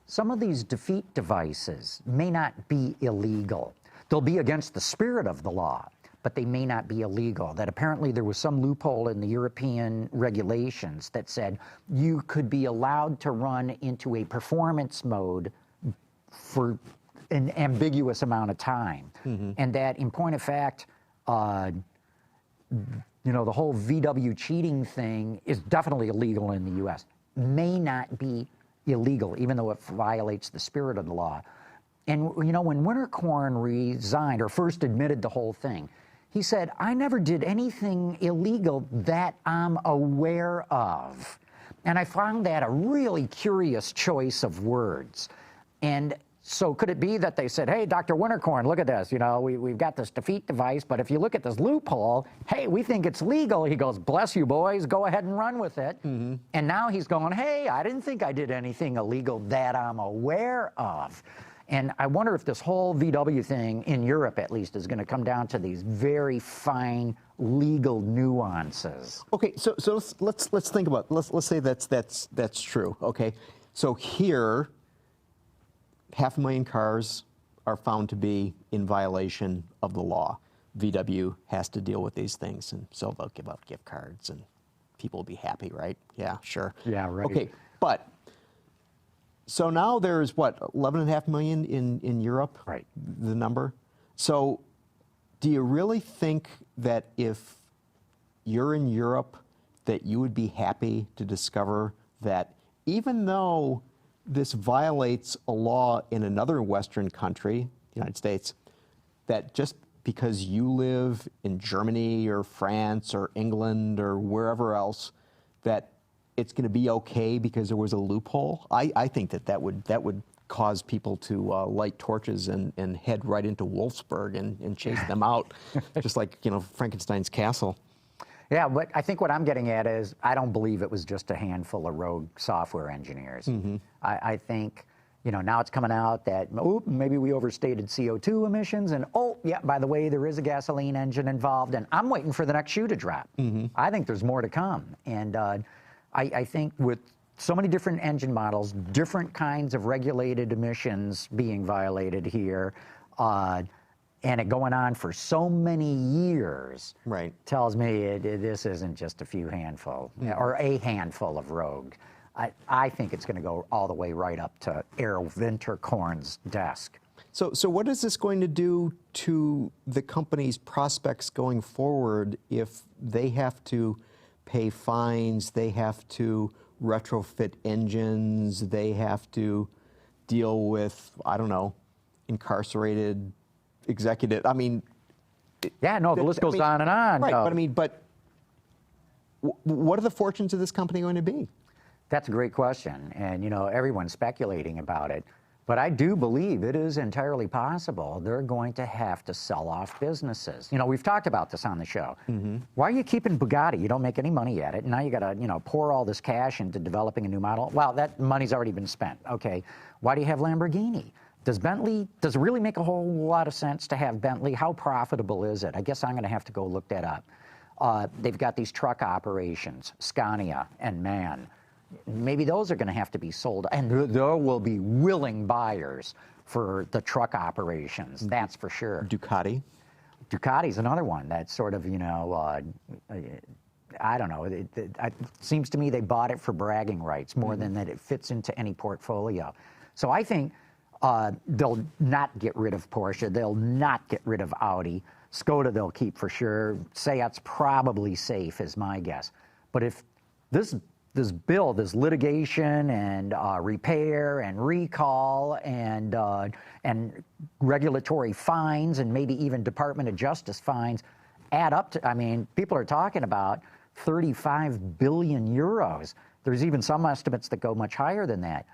Speaker 2: some of these defeat devices may not be illegal. They'll be against the spirit of the law, but they may not be illegal. That apparently there was some loophole in the European regulations that said you could be allowed to run into a performance mode for an ambiguous amount of time. Mm-hmm. And that, in point of fact, the whole VW cheating thing is definitely illegal in the U.S. May not be illegal, even though it violates the spirit of the law. And, when Winterkorn resigned or first admitted the whole thing, he said, I never did anything illegal that I'm aware of. And I found that a really curious choice of words. And so could it be that they said, hey, Dr. Winterkorn, look at this. We've got this defeat device, but if you look at this loophole, hey, we think it's legal. He goes, bless you, boys. Go ahead and run with it. Mm-hmm. And now he's going, hey, I didn't think I did anything illegal that I'm aware of. And I wonder if this whole VW thing, in Europe at least, is going to come down to these very fine legal nuances.
Speaker 3: Okay, so let's think about it. Let's say that's true. Okay, so here, 500,000 cars are found to be in violation of the law. VW has to deal with these things, and so they'll give out gift cards, and people will be happy, right? Yeah, sure.
Speaker 2: Yeah, right.
Speaker 3: Okay, but so now there's 11.5 million in Europe,
Speaker 2: right?
Speaker 3: The number. So do you really think that if you're in Europe that you would be happy to discover that even though this violates a law in another Western country, the United States, that just because you live in Germany or France or England or wherever else, that it's going to be okay because there was a loophole? I think that would cause people to light torches and head right into Wolfsburg and chase them out, just like Frankenstein's castle.
Speaker 2: Yeah, but I think what I'm getting at is I don't believe it was just a handful of rogue software engineers. Mm-hmm. I think, now it's coming out that, maybe we overstated CO2 emissions, and by the way, there is a gasoline engine involved, and I'm waiting for the next shoe to drop. Mm-hmm. I think there's more to come. And I think with so many different engine models, different kinds of regulated emissions being violated here, and it going on for so many years,
Speaker 3: Right.
Speaker 2: tells me this isn't just a few handful, or a handful of rogue. I think it's going to go all the way right up to Errol Winterkorn's desk.
Speaker 3: So what is this going to do to the company's prospects going forward if they have to pay fines, they have to retrofit engines, they have to deal with, I don't know, incarcerated executive? I mean...
Speaker 2: Yeah, no, the list goes on and on.
Speaker 3: Right, but what are the fortunes of this company going to be?
Speaker 2: That's a great question, and everyone's speculating about it. But I do believe it is entirely possible they're going to have to sell off businesses. We've talked about this on the show. Mm-hmm. Why are you keeping Bugatti? You don't make any money at it. And now you got to, pour all this cash into developing a new model. Well, that money's already been spent. Okay. Why do you have Lamborghini? Does it really make a whole lot of sense to have Bentley? How profitable is it? I guess I'm going to have to go look that up. They've got these truck operations, Scania and MAN. Maybe those are going to have to be sold, and there will be willing buyers for the truck operations, that's for sure. Ducati's another one that's sort of, I don't know, it seems to me they bought it for bragging rights more than that it fits into any portfolio. So I think they'll not get rid of Porsche, they'll not get rid of Audi, Skoda they'll keep for sure, Seat's probably safe is my guess. But if this bill, this litigation and repair and recall and regulatory fines and maybe even Department of Justice fines add up to, people are talking about 35 billion euros. There's even some estimates that go much higher than that.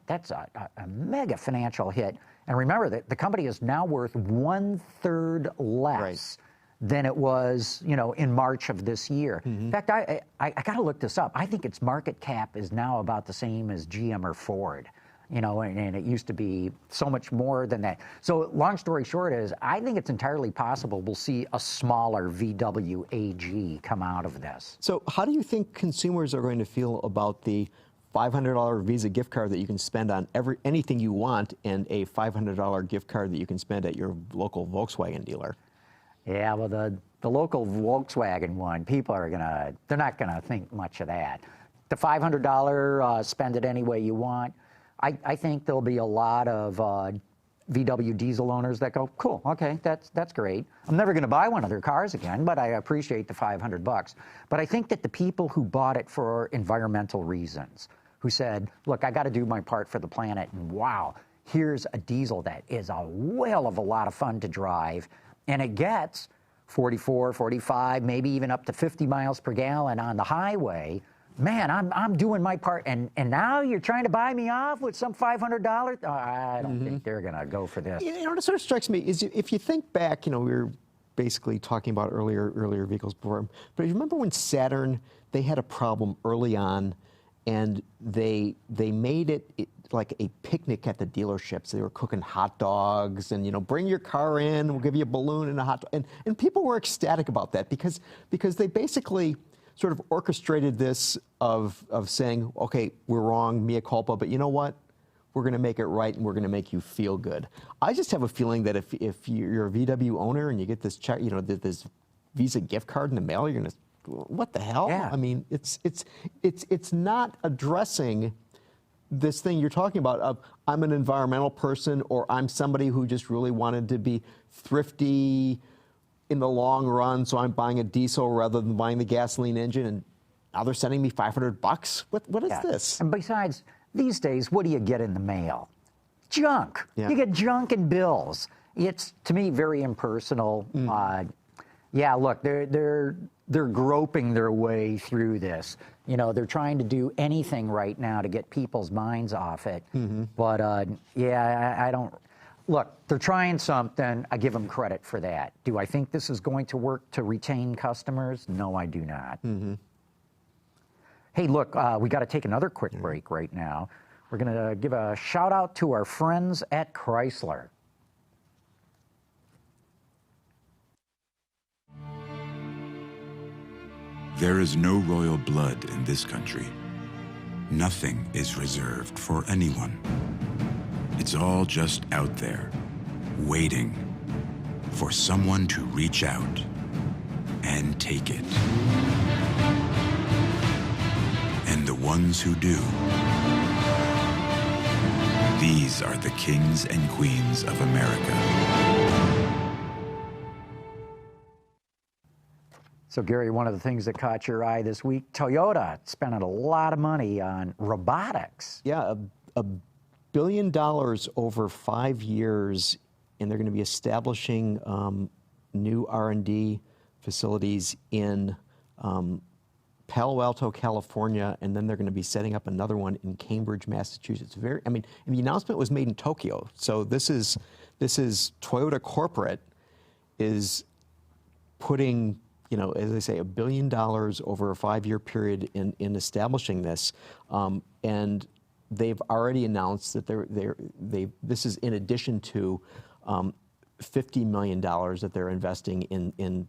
Speaker 2: That's a mega financial hit. And remember that the company is now worth 1/3 less than it was, in March of this year. Mm-hmm. In fact, I got to look this up. I think its market cap is now about the same as GM or Ford, and it used to be so much more than that. So long story short is, I think it's entirely possible we'll see a smaller VW AG come out of this.
Speaker 3: So how do you think consumers are going to feel about the $500 Visa gift card that you can spend on anything you want and a $500 gift card that you can spend at your local Volkswagen dealer?
Speaker 2: Yeah, well, the local Volkswagen one, they're not gonna think much of that. The $500 spend it any way you want. I think there'll be a lot of VW diesel owners that go, cool, okay, that's great. I'm never gonna buy one of their cars again, but I appreciate the $500. But I think that the people who bought it for environmental reasons, who said, look, I gotta do my part for the planet, and wow, here's a diesel that is a whale of a lot of fun to drive, and it gets 44, 45, maybe even up to 50 miles per gallon on the highway. Man, I'm doing my part, and now you're trying to buy me off with some $500? I don't think they're going to go for this.
Speaker 3: What sort of strikes me is if you think back, we were basically talking about earlier vehicles before, but you remember when Saturn, they had a problem early on, and they made it like a picnic at the dealerships. They were cooking hot dogs and, bring your car in, we'll give you a balloon and a hot dog. And people were ecstatic about that because they basically sort of orchestrated this of saying, okay, we're wrong, mea culpa, but you know what? We're going to make it right and we're going to make you feel good. I just have a feeling that if you're a VW owner and you get this check, this Visa gift card in the mail, you're going to, what the hell?
Speaker 2: Yeah.
Speaker 3: It's not addressing this thing you're talking about of I'm an environmental person or I'm somebody who just really wanted to be thrifty in the long run, so I'm buying a diesel rather than buying the gasoline engine, and now they're sending me $500. What is this?
Speaker 2: And besides, these days, what do you get in the mail? Junk.
Speaker 3: Yeah.
Speaker 2: You get junk and bills. It's, to me, very impersonal. Yeah, look, they're groping their way through this. They're trying to do anything right now to get people's minds off it. But I don't. Look, they're trying something. I give them credit for that. Do I think this is going to work to retain customers? No, I do not. Hey, look, we got to take another quick break right now. We're going to give a shout out to our friends at Chrysler.
Speaker 5: There is no royal blood in this country. nothing is reserved for anyone. It's all just out there, waiting for someone to reach out and take it. And the ones who do, these are the kings and queens of America.
Speaker 2: So, Gary, one of the things that caught your eye this week, Toyota spending a lot of money on robotics.
Speaker 3: Yeah, $1 billion over 5 years, and they're going to be establishing new R&D facilities in Palo Alto, California, and then they're going to be setting up another one in Cambridge, Massachusetts. And the announcement was made in Tokyo. So this is Toyota corporate is putting, as I say, $1 billion over a 5-year period in establishing this, and they've already announced that this is in addition to $50 million that they're investing in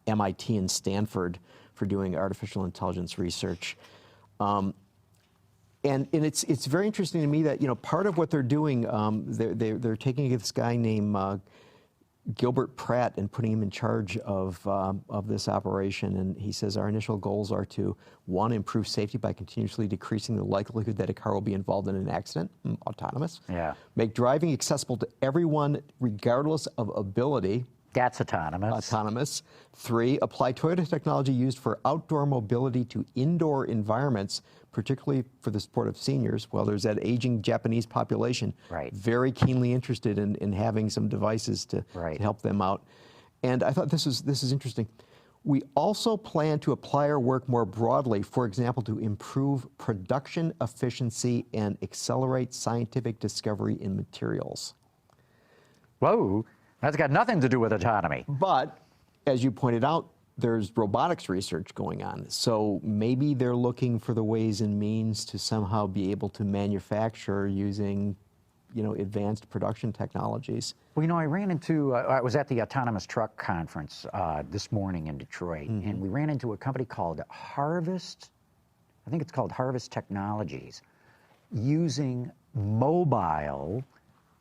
Speaker 3: MIT and Stanford for doing artificial intelligence research. And it's very interesting to me that part of what they're doing, they're taking this guy named Gilbert Pratt and putting him in charge of this operation. And he says our initial goals are to, 1, improve safety by continuously decreasing the likelihood that a car will be involved in an accident, autonomous.
Speaker 2: Yeah.
Speaker 3: Make driving accessible to everyone regardless of ability.
Speaker 2: That's autonomous.
Speaker 3: Autonomous. 3, apply Toyota technology used for outdoor mobility to indoor environments, particularly for the support of seniors. Well, there's that aging Japanese population,
Speaker 2: right,
Speaker 3: very keenly interested in having some devices to help them out. And I thought this is interesting. We also plan to apply our work more broadly, for example, to improve production efficiency and accelerate scientific discovery in materials.
Speaker 2: Whoa, that's got nothing to do with autonomy.
Speaker 3: But, as you pointed out, there's robotics research going on. So maybe they're looking for the ways and means to somehow be able to manufacture using, advanced production technologies.
Speaker 2: Well, I ran into, I was at the Autonomous Truck Conference this morning in Detroit, and we ran into a company called Harvest, I think it's called Harvest Technologies, using mobile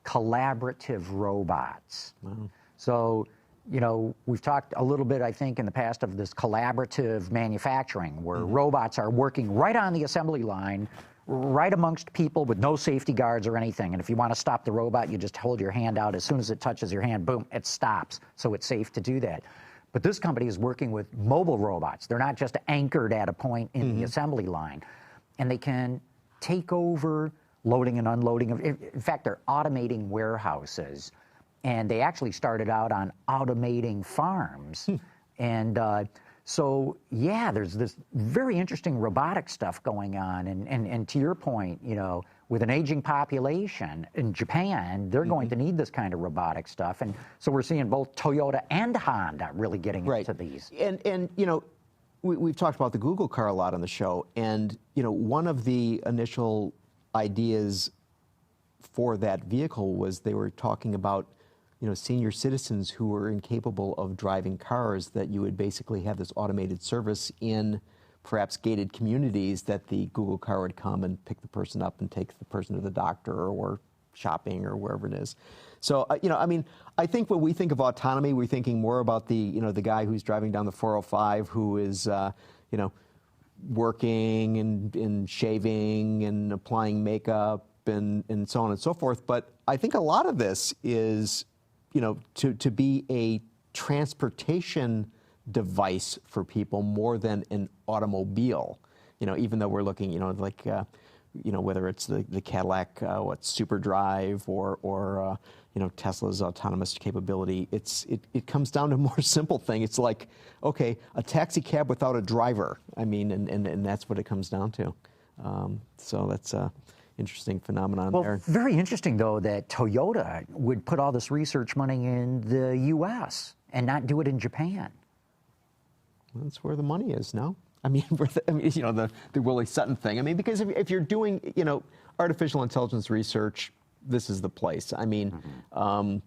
Speaker 2: collaborative robots. Wow. So, we've talked a little bit, I think, in the past of this collaborative manufacturing where robots are working right on the assembly line, right amongst people with no safety guards or anything. And if you want to stop the robot, you just hold your hand out. As soon as it touches your hand, boom, it stops. So it's safe to do that. But this company is working with mobile robots. They're not just anchored at a point in the assembly line. And they can take over loading and unloading. In fact, they're automating warehouses. And they actually started out on automating farms. And so, yeah, there's this very interesting robotic stuff going on. And to your point, with an aging population in Japan, they're going to need this kind of robotic stuff. And so we're seeing both Toyota and Honda really getting into these.
Speaker 3: And we've talked about the Google car a lot on the show. And, one of the initial ideas for that vehicle was they were talking about senior citizens who were incapable of driving cars, that you would basically have this automated service in perhaps gated communities that the Google car would come and pick the person up and take the person to the doctor or shopping or wherever it is. So, I think when we think of autonomy, we're thinking more about the guy who's driving down the 405 who is, working and shaving and applying makeup and so on and so forth. But I think a lot of this is, to be a transportation device for people more than an automobile. Even though we're looking, whether it's the Cadillac, Super Drive or Tesla's autonomous capability, it comes down to a more simple thing. It's like, okay, a taxi cab without a driver. And that's what it comes down to. So that's interesting phenomenon there.
Speaker 2: Very interesting, though, that Toyota would put all this research money in the U.S. and not do it in Japan.
Speaker 3: Well, that's where the money is, no? The Willie Sutton thing. Because if you're doing, artificial intelligence research, this is the place. Back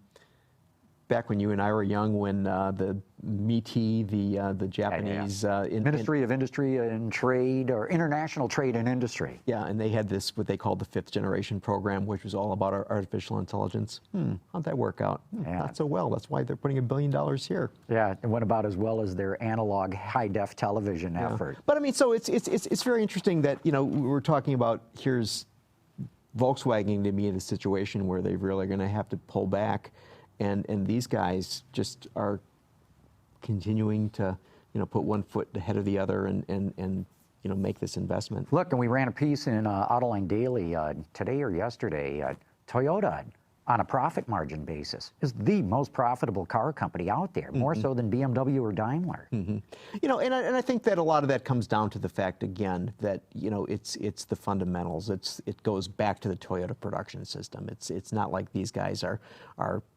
Speaker 3: back when you and I were young, when the MITI, the Japanese
Speaker 2: Ministry of Industry and Trade, or International Trade and Industry.
Speaker 3: Yeah, and they had this, what they called the 5th generation program, which was all about artificial intelligence. How'd that work out? Not so well. That's why they're putting $1 billion here.
Speaker 2: Yeah, it went about as well as their analog high-def television effort.
Speaker 3: But I mean, so it's very interesting that, you know, we're talking about, here's Volkswagen to be in a situation where they're really going to have to pull back, and these guys just are continuing to, you know, put one foot ahead of the other and you know, make this investment.
Speaker 2: Look, and we ran a piece in Autoline Daily today or yesterday. Toyota, on a profit margin basis, is the most profitable car company out there, more so than BMW or Daimler.
Speaker 3: You know, and I think that a lot of that comes down to the fact, again, that, you know, it's the fundamentals. It goes back to the Toyota production system. It's not like these guys are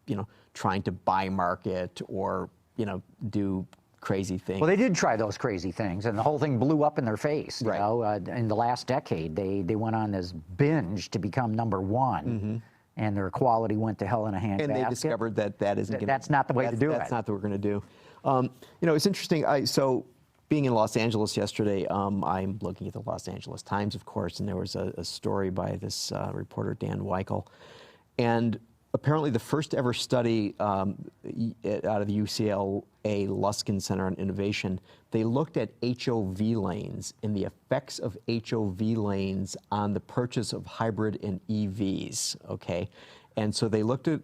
Speaker 3: you know, trying to buy market or, you know, do crazy things.
Speaker 2: Well, they did try those crazy things, and the whole thing blew up in their face. You
Speaker 3: Right.
Speaker 2: know, in the last decade, they went on this binge to become number one. And their quality went to hell in a handbasket.
Speaker 3: And they discovered that
Speaker 2: that's not the way to do it.
Speaker 3: That's not what we're going to do. You know, it's interesting. So being in Los Angeles yesterday, I'm looking at the Los Angeles Times, of course, and there was a story by this reporter, Dan Weichel. And apparently the first ever study out of the UCLA Luskin Center on Innovation, they looked at HOV lanes and the effects of HOV lanes on the purchase of hybrid and EVs, okay? And so they looked at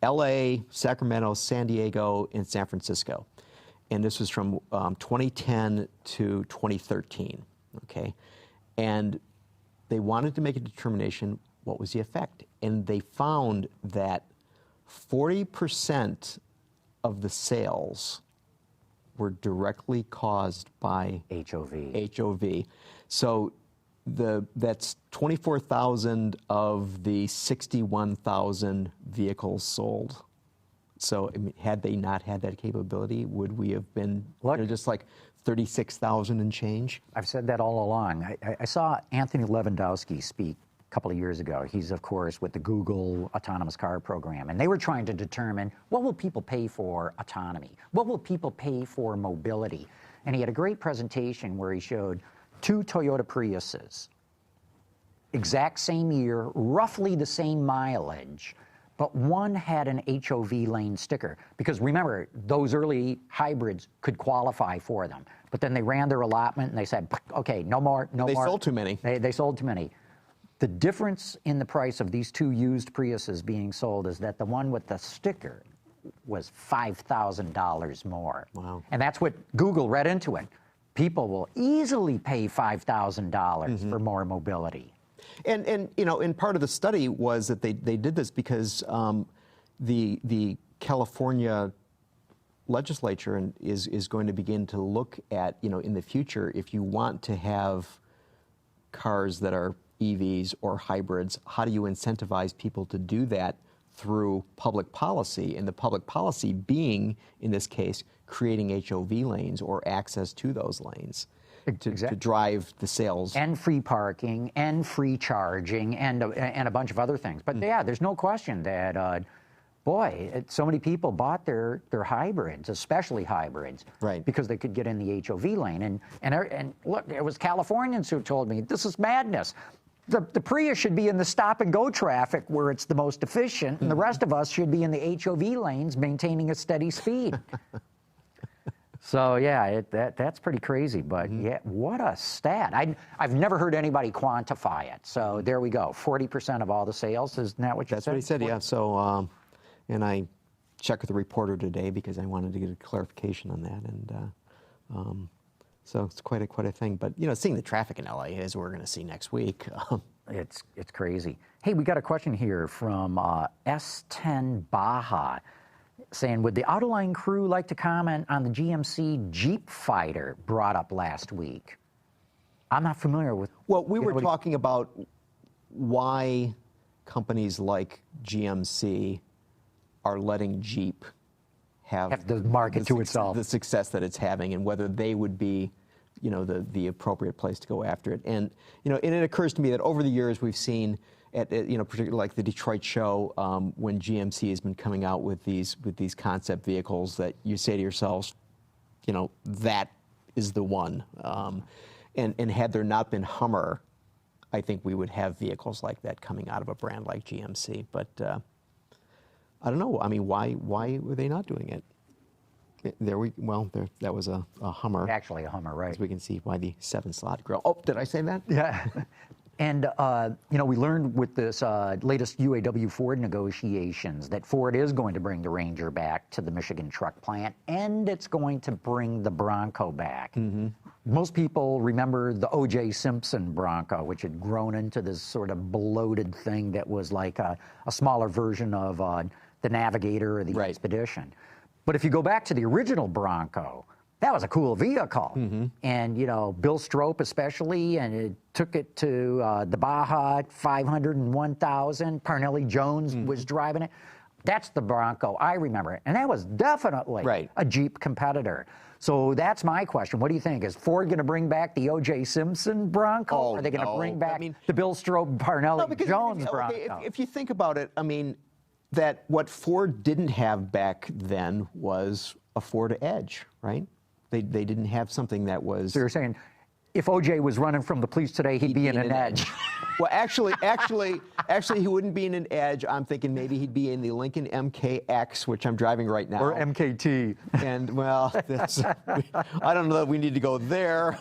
Speaker 3: LA, Sacramento, San Diego, and San Francisco. And this was from 2010 to 2013, okay? And they wanted to make a determination, what was the effect? And they found that 40% of the sales were directly caused by HOV. So that's 24,000 of the 61,000 vehicles sold. So I mean, had they not had that capability, would we have been just like 36,000 and change?
Speaker 2: I've said that all along. I saw Anthony Lewandowski speak a couple of years ago. He's, of course, with the Google autonomous car program, and they were trying to determine, what will people pay for autonomy? What will people pay for mobility? And he had a great presentation where he showed 2 Toyota Priuses, exact same year, roughly the same mileage, but one had an HOV lane sticker. Because remember, those early hybrids could qualify for them. But then they ran their allotment and they said, okay, no more.
Speaker 3: They sold too many.
Speaker 2: They sold too many. The difference in the price of these 2 used Priuses being sold is that the one with the sticker was $5,000 more.
Speaker 3: Wow.
Speaker 2: And that's what Google read into it. People will easily pay $5,000 for more mobility.
Speaker 3: And you know, and part of the study was that they did this because the California legislature is going to begin to look at, you know, in the future, if you want to have cars that are EVs or hybrids, how do you incentivize people to do that through public policy? And the public policy being, in this case, creating HOV lanes or access to those lanes to drive the sales.
Speaker 2: And free parking and free charging and a bunch of other things. But yeah, there's no question that, so many people bought their hybrids, especially hybrids,
Speaker 3: right,
Speaker 2: because they could get in the HOV lane. And look, it was Californians who told me, this is madness. The Prius should be in the stop-and-go traffic where it's the most efficient, and the rest of us should be in the HOV lanes maintaining a steady speed. So, yeah, that's pretty crazy. But, yeah, what a stat. I've never heard anybody quantify it. So, there we go. 40% of all the sales, isn't that what you said?
Speaker 3: That's what he said, yeah. So, and I checked with the reporter today because I wanted to get a clarification on that. And so it's quite a thing. But, you know, seeing the traffic in LA is what we're going to see next week.
Speaker 2: It's crazy. Hey, we got a question here from S10 Baja saying, would the Autoline crew like to comment on the GMC Jeep Fighter brought up last week? I'm not familiar with...
Speaker 3: Well, we were talking about why companies like GMC are letting Jeep have
Speaker 2: the market to itself,
Speaker 3: the success that it's having, and whether they would be, you know, the appropriate place to go after it. And you know, and it occurs to me that over the years we've seen, particularly like the Detroit show, when GMC has been coming out with these concept vehicles that you say to yourselves, that is the one. And had there not been Hummer, I think we would have vehicles like that coming out of a brand like GMC. But I don't know. I mean, why were they not doing it? That was a Hummer.
Speaker 2: Actually a Hummer, right.
Speaker 3: As we can see why the 7-slot grille. Oh, did I say that?
Speaker 2: Yeah. And, we learned with this latest UAW Ford negotiations that Ford is going to bring the Ranger back to the Michigan truck plant, and it's going to bring the Bronco back. Mm-hmm. Most people remember the O.J. Simpson Bronco, which had grown into this sort of bloated thing that was like a smaller version of the Navigator or the Expedition. But if you go back to the original Bronco, that was a cool vehicle. Mm-hmm. And, Bill Strope especially, and it took it to the Baja 501,000. Parnelli Jones was driving it. That's the Bronco I remember. And that was definitely a Jeep competitor. So that's my question. What do you think? Is Ford going to bring back the O.J. Simpson Bronco? Or are they going to bring back the Bill Strope Parnelli Jones Bronco?
Speaker 3: If you think about it, I mean, that what Ford didn't have back then was a Ford Edge, right? They didn't have something that was...
Speaker 2: So you're saying if O.J. was running from the police today, he'd be in an Edge.
Speaker 3: Well, actually, he wouldn't be in an Edge. I'm thinking maybe he'd be in the Lincoln MKX, which I'm driving right now.
Speaker 2: Or MKT.
Speaker 3: And, well, I don't know that we need to go there.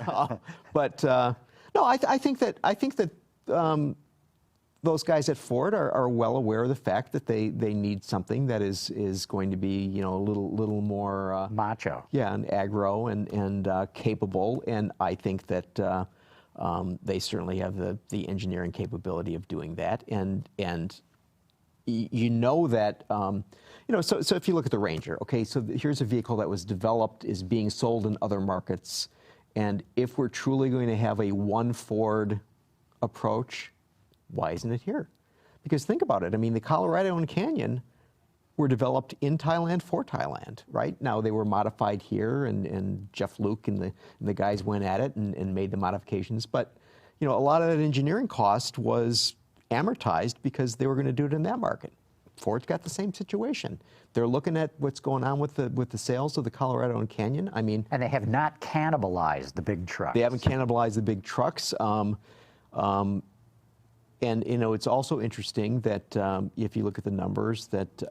Speaker 3: But, no, I think that those guys at Ford are well aware of the fact that they need something that is going to be a little more
Speaker 2: macho,
Speaker 3: and aggro and capable, and I think that they certainly have the engineering capability of doing that, and that so if you look at the Ranger, okay, so here's a vehicle that was developed, is being sold in other markets, and if we're truly going to have a one Ford approach, why isn't it here? Because think about it. I mean, the Colorado and Canyon were developed in Thailand for Thailand, right? Now, they were modified here, and Jeff Luke and the guys went at it and made the modifications. But, a lot of that engineering cost was amortized because they were going to do it in that market. Ford's got the same situation. They're looking at what's going on with the sales of the Colorado and Canyon. I mean...
Speaker 2: And they have not cannibalized the big trucks.
Speaker 3: They haven't cannibalized the big trucks. And, it's also interesting that if you look at the numbers that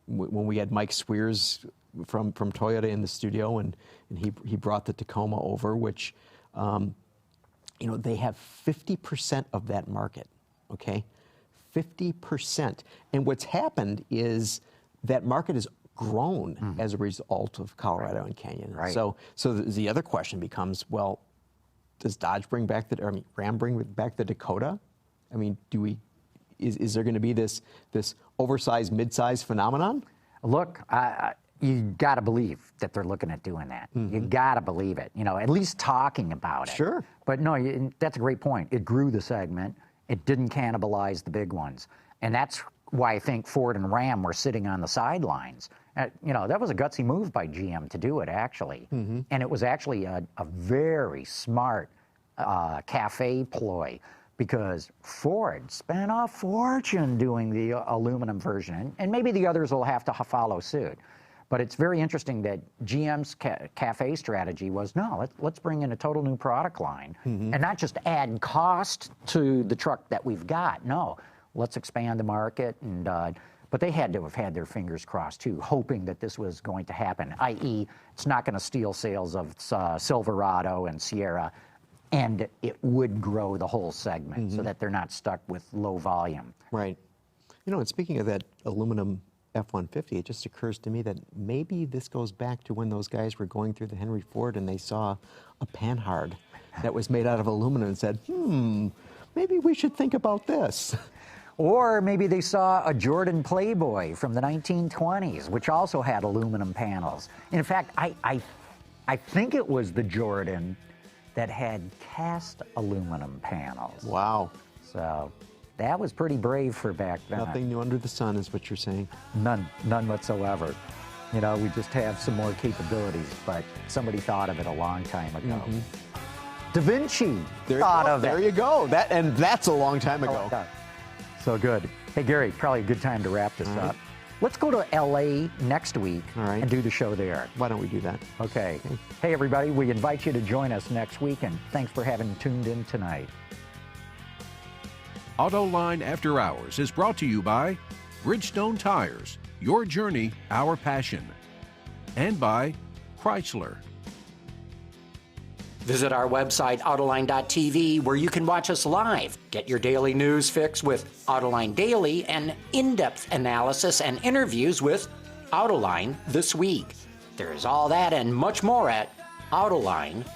Speaker 3: when we had Mike Swears from Toyota in the studio and he brought the Tacoma over, which, they have 50% of that market, okay? 50%. And what's happened is that market has grown as a result of Colorado and Canyon.
Speaker 2: Right.
Speaker 3: So the other question becomes, well, does Ram bring back the Dakota? I mean, is there going to be this oversized, mid-sized phenomenon?
Speaker 2: Look, you got to believe that they're looking at doing that. Mm-hmm. You got to believe it. At least talking about it.
Speaker 3: Sure.
Speaker 2: But no, that's a great point. It grew the segment. It didn't cannibalize the big ones, and that's why I think Ford and Ram were sitting on the sidelines. That was a gutsy move by GM to do it, actually, and it was actually a very smart cafe ploy. Because Ford spent a fortune doing the aluminum version, and maybe the others will have to follow suit. But it's very interesting that GM's cafe strategy was, no, let's bring in a total new product line, and not just add cost to the truck that we've got. No, let's expand the market. And but they had to have had their fingers crossed, too, hoping that this was going to happen, i.e., it's not going to steal sales of Silverado and Sierra, and it would grow the whole segment so that they're not stuck with low volume.
Speaker 3: Right. And speaking of that aluminum F-150, it just occurs to me that maybe this goes back to when those guys were going through the Henry Ford and they saw a Panhard that was made out of aluminum and said, maybe we should think about this.
Speaker 2: Or maybe they saw a Jordan Playboy from the 1920s, which also had aluminum panels. In fact, I think it was the Jordan that had cast aluminum panels.
Speaker 3: Wow.
Speaker 2: So that was pretty brave for back then.
Speaker 3: Nothing new under the sun is what you're saying.
Speaker 2: None whatsoever. We just have some more capabilities, but somebody thought of it a long time ago. Da Vinci thought of it.
Speaker 3: There you go. That's a long time ago.
Speaker 2: So good. Hey, Gary, probably a good time to wrap this up. Let's go to LA next week and do the show there.
Speaker 3: Why don't we do that?
Speaker 2: Okay. Hey, everybody, we invite you to join us next week, and thanks for having tuned in tonight.
Speaker 1: Autoline After Hours is brought to you by Bridgestone Tires, your journey, our passion, and by Chrysler.
Speaker 2: Visit our website, Autoline.tv, where you can watch us live. Get your daily news fix with Autoline Daily and in-depth analysis and interviews with Autoline This Week. There's all that and much more at Autoline.tv.